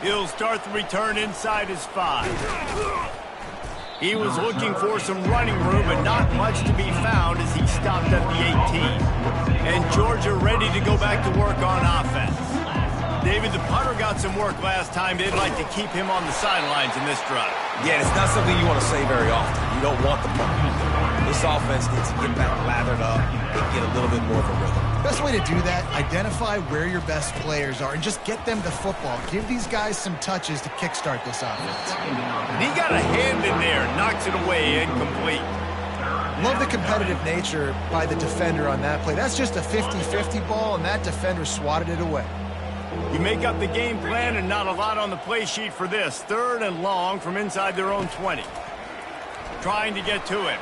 He'll start the return inside his 5. He was looking for some running room, but not much to be found as he stopped at the 18. And Georgia ready to go back to work on offense. David, the punter got some work last time. They'd like to keep him on the sidelines in this drive. Yeah, it's not something you want to say very often. You don't want the punter. This offense needs to get back lathered up and get a little bit more of a rhythm. Best way to do that, identify where your best players are and just get them the football. Give these guys some touches to kickstart this offense. He got a hand in there, knocks it away, incomplete. Love the competitive nature by the defender on that play. That's just a 50-50 ball, and that defender swatted it away. You make up the game plan and not a lot on the play sheet for this. 3rd and long from inside their own 20. Trying to get to him.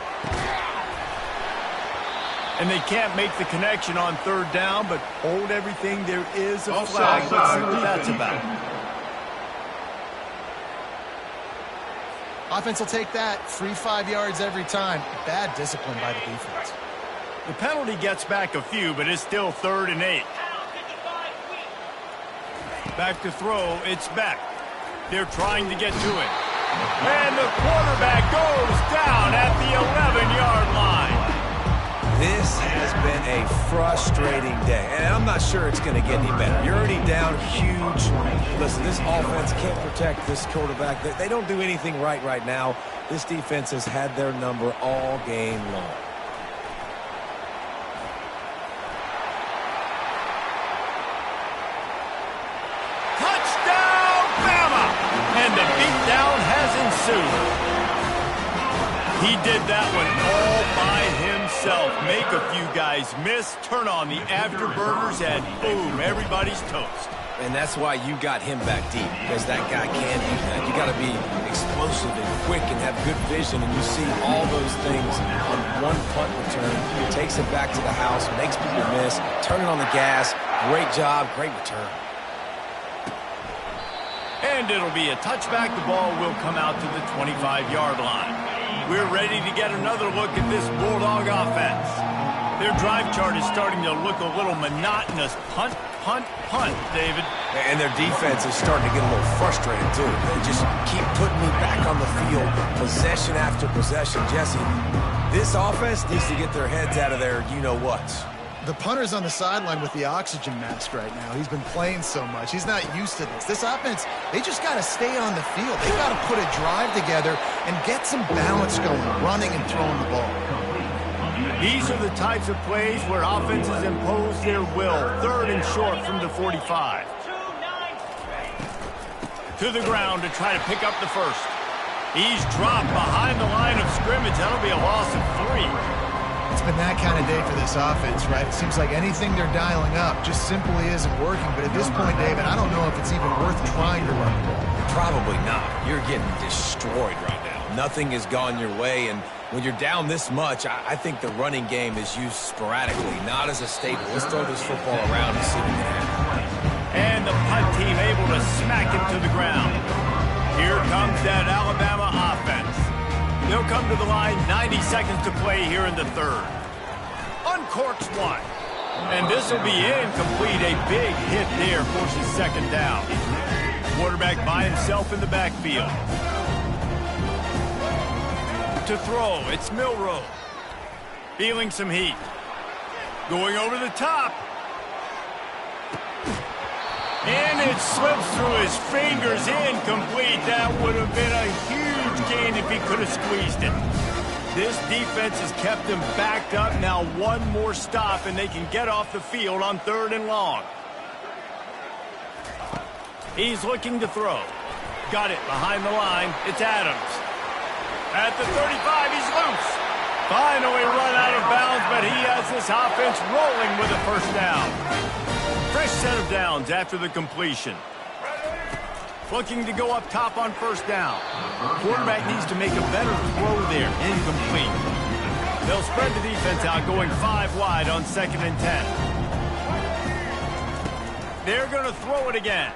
And they can't make the connection on 3rd down, but hold everything. There is a flag. Let's see what that's about. Offense will take that. Free 5 yards every time. Bad discipline by the defense. The penalty gets back a few, but it's still 3rd and 8. Back to throw. It's Beck. They're trying to get to it. And the quarterback goes down at the 11-yard line. This has been a frustrating day, and I'm not sure it's going to get any better. You're already down huge. Listen, this offense can't protect this quarterback. They don't do anything right now. This defense has had their number all game long. Touchdown, Bama! And the beatdown has ensued. He did that one all by himself. Make a few guys miss, turn on the afterburners, and boom, everybody's toast. And that's why you got him back deep, because that guy can do that. You got to be explosive and quick and have good vision, and you see all those things on one punt return. He takes it back to the house, makes people miss, turning on the gas. Great job, great return. And it'll be a touchback. The ball will come out to the 25-yard line. We're ready to get another look at this Bulldog offense. Their drive chart is starting to look a little monotonous. Punt, punt, punt, David. And their defense is starting to get a little frustrated, too. They just keep putting me back on the field, possession after possession. Jesse, this offense needs to get their heads out of their you-know-whats. The punter's on the sideline with the oxygen mask right now. He's been playing so much. He's not used to this. This offense, they just got to stay on the field. They got to put a drive together and get some balance going, running and throwing the ball. These are the types of plays where offenses impose their will. 3rd and short from the 45. To the ground to try to pick up the first. He's dropped behind the line of scrimmage. That'll be a loss of 3. It's been that kind of day for this offense, right? It seems like anything they're dialing up just simply isn't working. But at this point, David, I don't know if it's even worth trying to run the ball. Probably not. You're getting destroyed right now. Nothing has gone your way, and when you're down this much, I think the running game is used sporadically, not as a staple. Let's throw this football around and see what can happen. And the punt team able to smack him to the ground. Here comes that Alabama offense. They'll come to the line, 90 seconds to play here in the 3rd. Uncorks one. And this will be incomplete. A big hit there forces 2nd down. Quarterback by himself in the backfield. To throw, it's Milroe. Feeling some heat. Going over the top. And it slips through his fingers, incomplete. That would have been a huge gain if he could have squeezed it. This defense has kept him backed up. Now one more stop, and they can get off the field on 3rd and long. He's looking to throw. Got it behind the line. It's Adams. At the 35, he's loose. Finally run out of bounds, but he has this offense rolling with a 1st down. Fresh set of downs after the completion. Looking to go up top on 1st down. Quarterback needs to make a better throw there. Incomplete. They'll spread the defense out, going 5 wide on 2nd and 10. They're going to throw it again.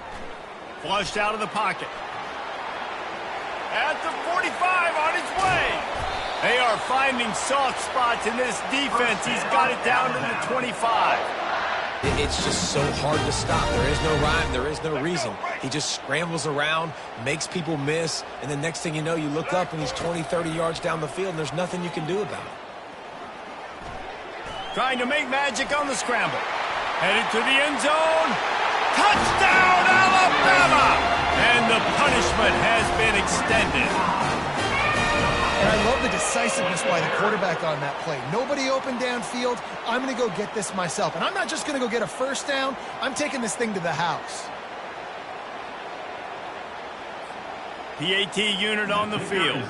Flushed out of the pocket. At the 45, on his way. They are finding soft spots in this defense. He's got it down to the 25. It's just so hard to stop. There is no rhyme. There is no reason. He just scrambles around, makes people miss, and the next thing you know, you look up and he's 20, 30 yards down the field, and there's nothing you can do about it. Trying to make magic on the scramble. Headed to the end zone. Touchdown, Alabama! And the punishment has been extended. And I love the decisiveness by the quarterback on that play. Nobody open downfield. I'm going to go get this myself. And I'm not just going to go get a first down. I'm taking this thing to the house. PAT unit on the field.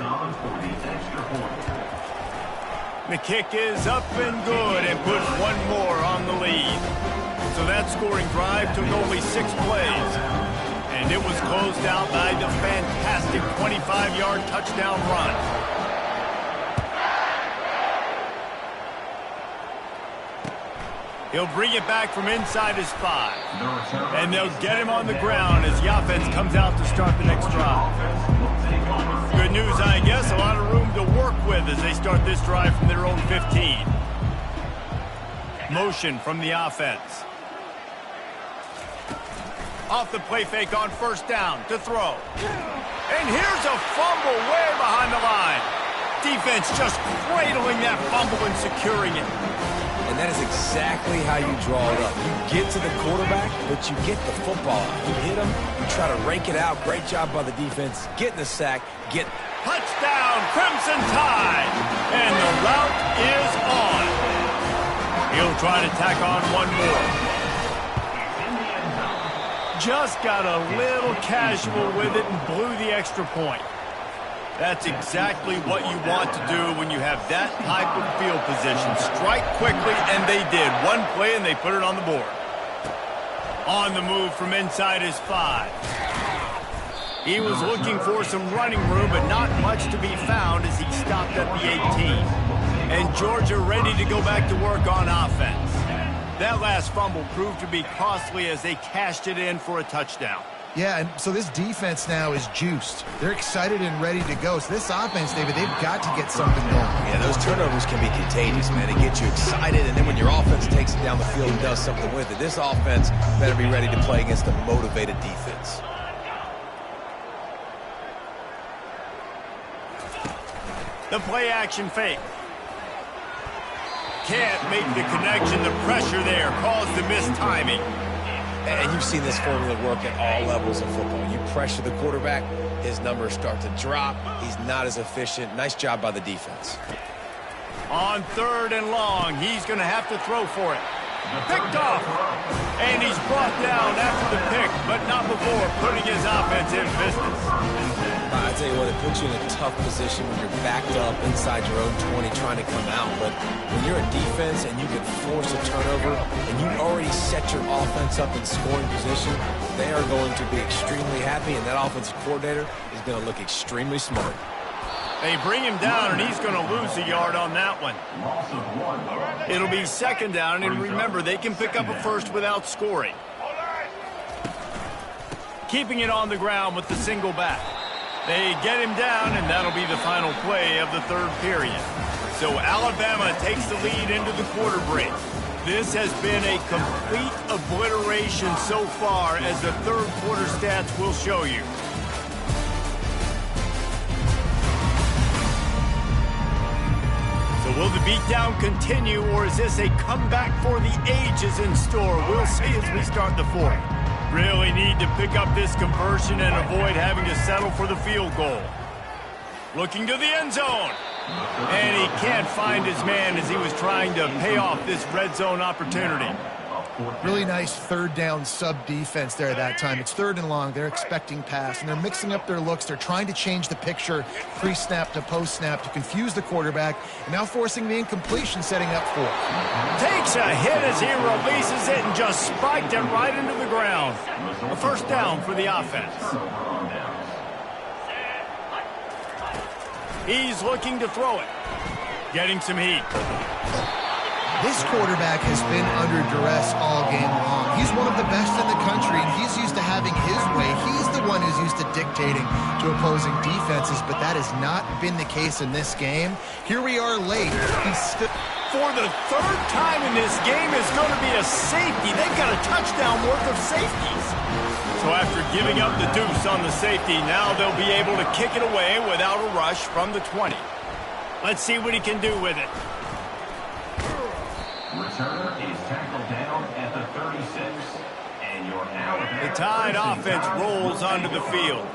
The kick is up and good and puts one more on the lead. So that scoring drive took only 6 plays. And it was closed out by the fantastic 25-yard touchdown run. He'll bring it back from inside his 5. And they'll get him on the ground as the offense comes out to start the next drive. Good news, I guess. A lot of room to work with as they start this drive from their own 15. Motion from the offense. Off the play fake on first down to throw. And here's a fumble way behind the line. Defense just cradling that fumble and securing it. And that is exactly how you draw it up. You get to the quarterback, but you get the football. You hit him, you try to rake it out. Great job by the defense. Getting the sack, get... Touchdown, Crimson Tide! And the route is on. He'll try to tack on one more. Just got a little casual with it and blew the extra point. That's exactly what you want to do when you have that type of field position. Strike quickly, and they did. One play, and they put it on the board. On the move from inside his 5. He was looking for some running room, but not much to be found as he stopped at the 18. And Georgia ready to go back to work on offense. That last fumble proved to be costly as they cashed it in for a touchdown. Yeah, and so this defense now is juiced. They're excited and ready to go. So this offense, David, they've got to get something going. Yeah, those turnovers can be contagious, man. It gets you excited, and then when your offense takes it down the field and does something with it, this offense better be ready to play against a motivated defense. The play action fake. Can't make the connection. The pressure there caused the mistiming. And you've seen this formula work at all levels of football. You pressure the quarterback, his numbers start to drop. He's not as efficient. Nice job by the defense. On 3rd and long, he's going to have to throw for it. Picked off. And he's brought down after the pick, but not before putting his offense in business. I tell you what, it puts you in a tough position when you're backed up inside your own 20 trying to come out. But when you're a defense and you can force a turnover and you already set your offense up in scoring position, they are going to be extremely happy, and that offensive coordinator is going to look extremely smart. They bring him down, and he's going to lose a yard on that one. It'll be 2nd down, and remember, they can pick up a first without scoring. Keeping it on the ground with the single back. They get him down, and that'll be the final play of the 3rd period. So Alabama takes the lead into the quarter break. This has been a complete obliteration so far, as the 3rd quarter stats will show you. So will the beatdown continue, or is this a comeback for the ages in store? We'll see as we start the 4th. Really need to pick up this conversion and avoid having to settle for the field goal. Looking to the end zone. And he can't find his man as he was trying to pay off this red zone opportunity. Really nice 3rd down sub defense there at that time. It's 3rd and long. They're expecting pass, and they're mixing up their looks. They're trying to change the picture pre-snap to post-snap to confuse the quarterback, and now forcing the incompletion, setting up 4th. Takes a hit as he releases it and just spiked it right into the ground. A 1st down for the offense. He's looking to throw it. Getting some heat. This quarterback has been under duress all game long. He's one of the best in the country, and he's used to having his way. He's the one who's used to dictating to opposing defenses, but that has not been the case in this game. Here we are late. For the third time in this game is going to be a safety. They've got a touchdown worth of safeties. So after giving up the deuce on the safety, now they'll be able to kick it away without a rush from the 20. Let's see what he can do with it. Returner is tackled down at the 36. And your Alabama The Tide offense rolls onto the field.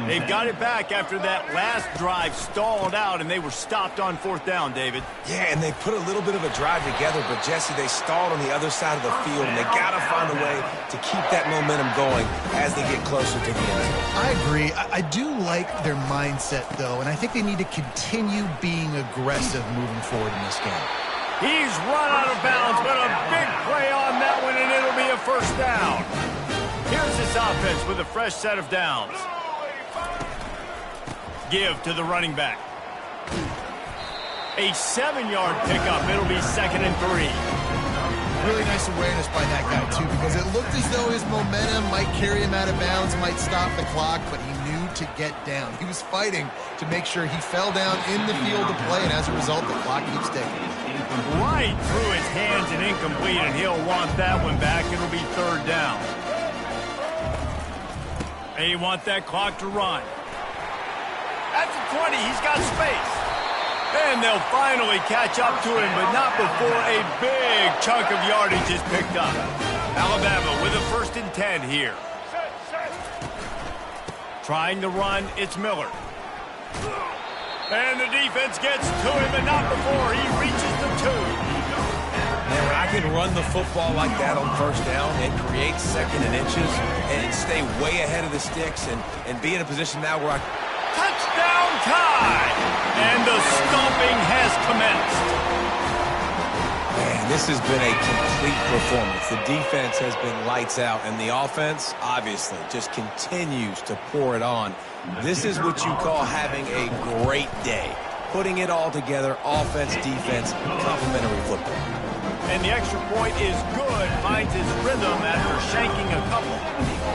They've got it back after that last drive stalled out, and they were stopped on 4th down, David. Yeah, and they put a little bit of a drive together, but Jesse, they stalled on the other side of the field, and they got to find a way to keep that momentum going as they get closer to the end zone. I agree. I do like their mindset, though, and I think they need to continue being aggressive moving forward in this game. He's run out of bounds, but a big play on that one, and it'll be a first down. Here's this offense with a fresh set of downs. Give to the running back. A 7-yard pickup. It'll be 2nd and 3. Really nice awareness by that guy, too, because it looked as though his momentum might carry him out of bounds, might stop the clock, but he knew to get down. He was fighting to make sure he fell down in the field to play, and as a result, the clock keeps ticking. Right through his hands and incomplete, and he'll want that one back. It'll be 3rd down. They want that clock to run. At the 20, he's got space. And they'll finally catch up to him, but not before a big chunk of yardage is picked up. Alabama with a 1st and 10 here. Trying to run, it's Miller. And the defense gets to him, but not before he reaches the 2. Man, when I can run the football like that on 1st down and create 2nd and inches and stay way ahead of the sticks and be in a position now where I... Touchdown Tide! And the stomping has commenced. Man, this has been a complete performance. The defense has been lights out, and the offense, obviously, just continues to pour it on. This is what you call having a great day. Putting it all together, offense, defense, complementary football. And the extra point is good. Finds his rhythm after shanking a couple.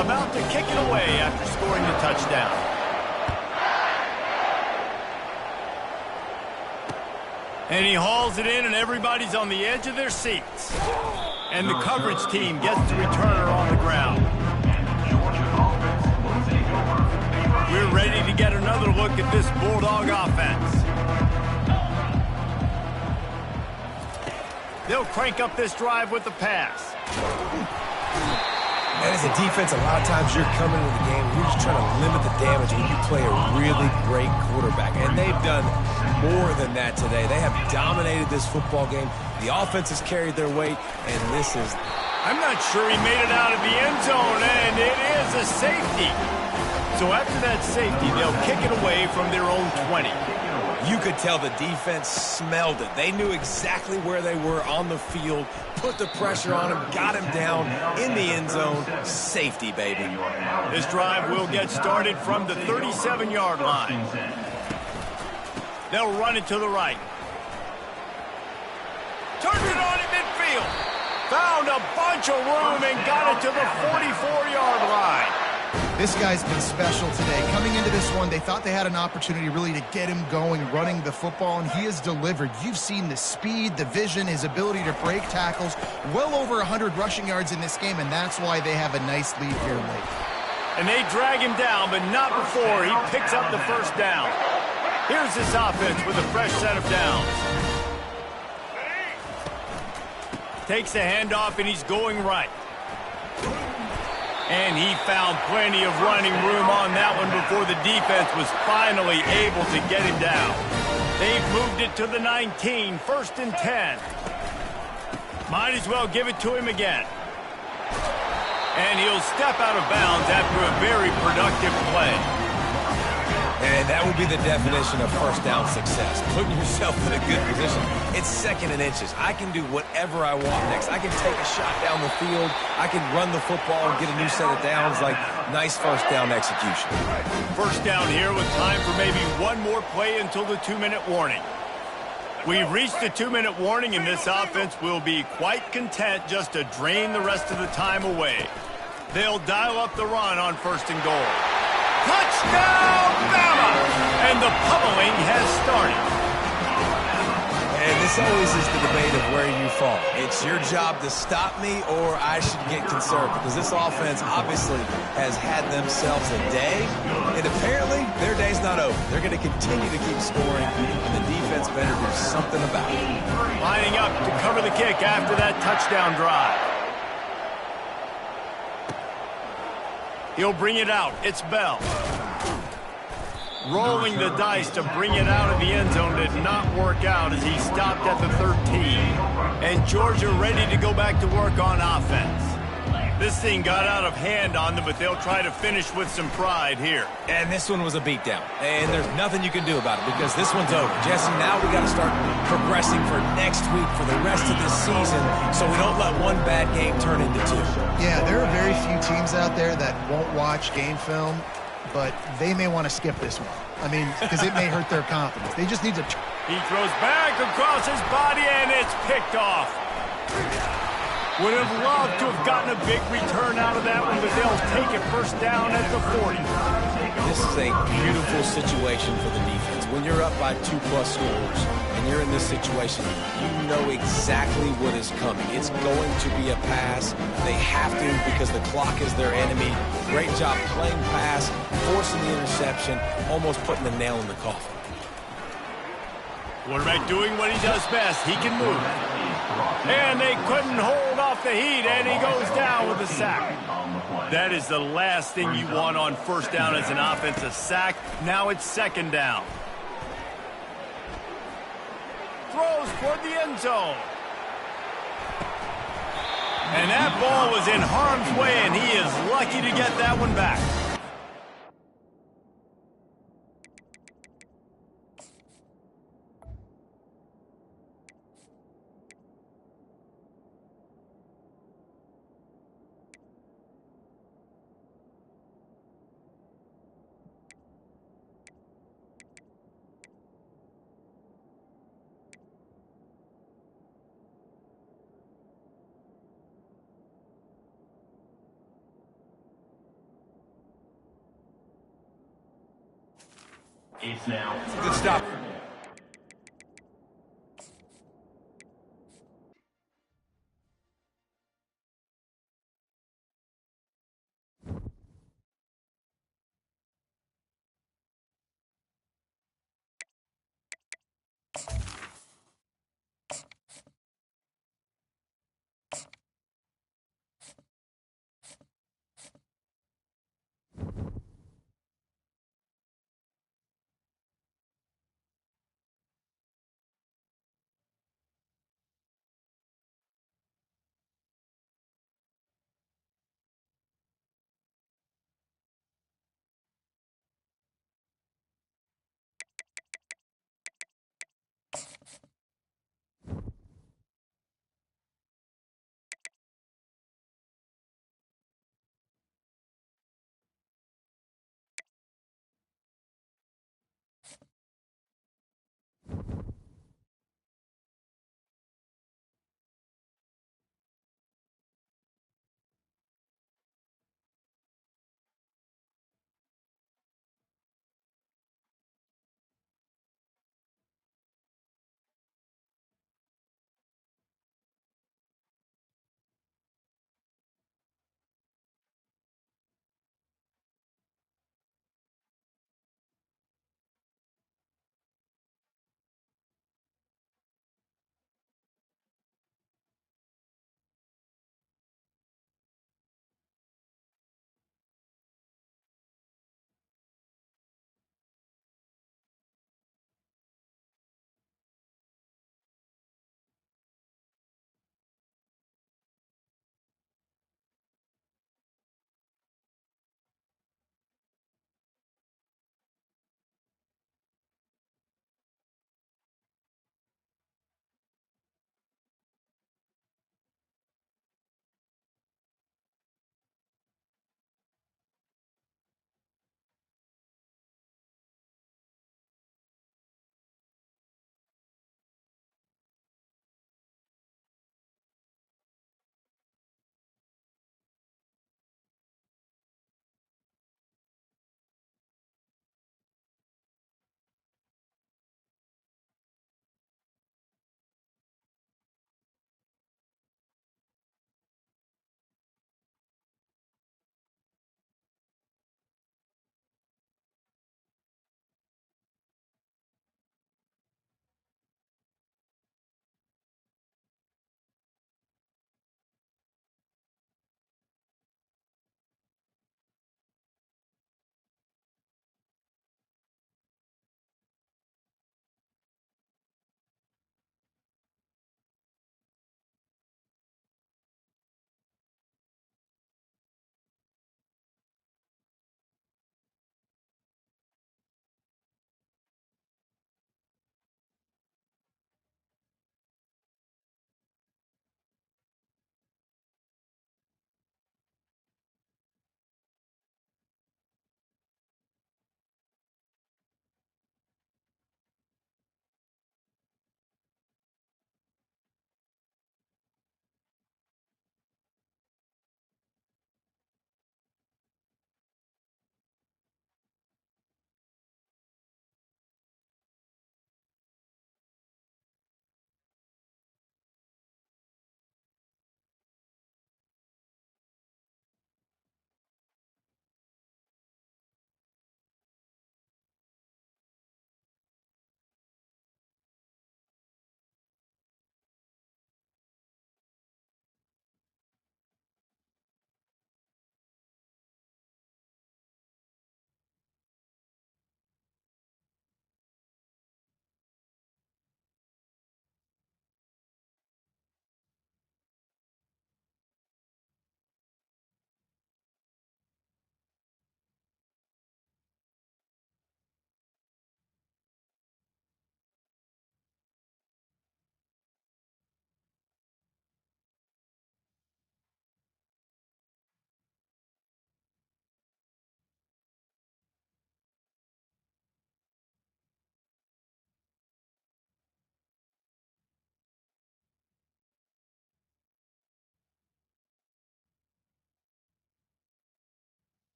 About to kick it away after scoring the touchdown. And he hauls it in, and everybody's on the edge of their seats. And the coverage team gets the returner on the ground. We're ready to get another look at this Bulldog offense. They'll crank up this drive with the pass. And as a defense, a lot of times you're coming into the game, you're just trying to limit the damage when you play a really great quarterback. And they've done more than that today. They have dominated this football game. The offense has carried their weight, and this is... I'm not sure he made it out of the end zone, and it is a safety. So after that safety, they'll kick it away from their own 20. You could tell the defense smelled it. They knew exactly where they were on the field, put the pressure on him, got him down in the end zone. Safety, baby. This drive will get started from the 37-yard line. They'll run it to the right. Turned it on in midfield. Found a bunch of room and got it to the 44-yard line. This guy's been special today. Coming into this one, they thought they had an opportunity really to get him going, running the football, and he has delivered. You've seen the speed, the vision, his ability to break tackles. Well over 100 rushing yards in this game, and that's why they have a nice lead here late. And they drag him down, but not before he picks up the first down. Here's this offense with a fresh set of downs. Takes the handoff, and he's going right. And he found plenty of running room on that one before the defense was finally able to get him down. They've moved it to the 19, 1st and 10. Might as well give it to him again. And he'll step out of bounds after a very productive play. And that would be the definition of first down success. Putting yourself in a good position. It's 2nd and inches. I can do whatever I want next. I can take a shot down the field. I can run the football and get a new set of downs. Like, nice first down execution. First down here with time for maybe one more play until the 2-minute warning. We've reached the 2-minute warning, and this offense will be quite content just to drain the rest of the time away. They'll dial up the run on 1st and goal. Touchdown, Bama! And the pummeling has started. And this always is the debate of where you fall. It's your job to stop me, or I should get conservative, because this offense obviously has had themselves a day, and apparently their day's not over. They're going to continue to keep scoring, and the defense better do something about it. Lining up to cover the kick after that touchdown drive. He'll bring it out. It's Bell. Rolling the dice to bring it out of the end zone did not work out as he stopped at the 13. And Georgia ready to go back to work on offense. This thing got out of hand on them, but they'll try to finish with some pride here. And this one was a beatdown. And there's nothing you can do about it because this one's over. Jesse, now we got to start progressing for next week for the rest of this season so we don't let one bad game turn into two. Yeah, there are very few teams out there that won't watch game film, but they may want to skip this one. I mean, because it may hurt their confidence. They just need to... He throws back across his body, and it's picked off. Would have loved to have gotten a big return out of that one, but they'll take it 1st down at the 40. This is a beautiful situation for the defense. When you're up by 2+ scores and you're in this situation, you know exactly what is coming. It's going to be a pass. They have to because the clock is their enemy. Great job playing pass, forcing the interception, almost putting the nail in the coffin. Quarterback doing what he does best. He can move. And they couldn't hold off the heat, and he goes down with a sack. That is the last thing you want on 1st down as an offensive sack. Now it's 2nd down. Throws toward the end zone. And that ball was in harm's way, and he is lucky to get that one back. It's now. Good stop.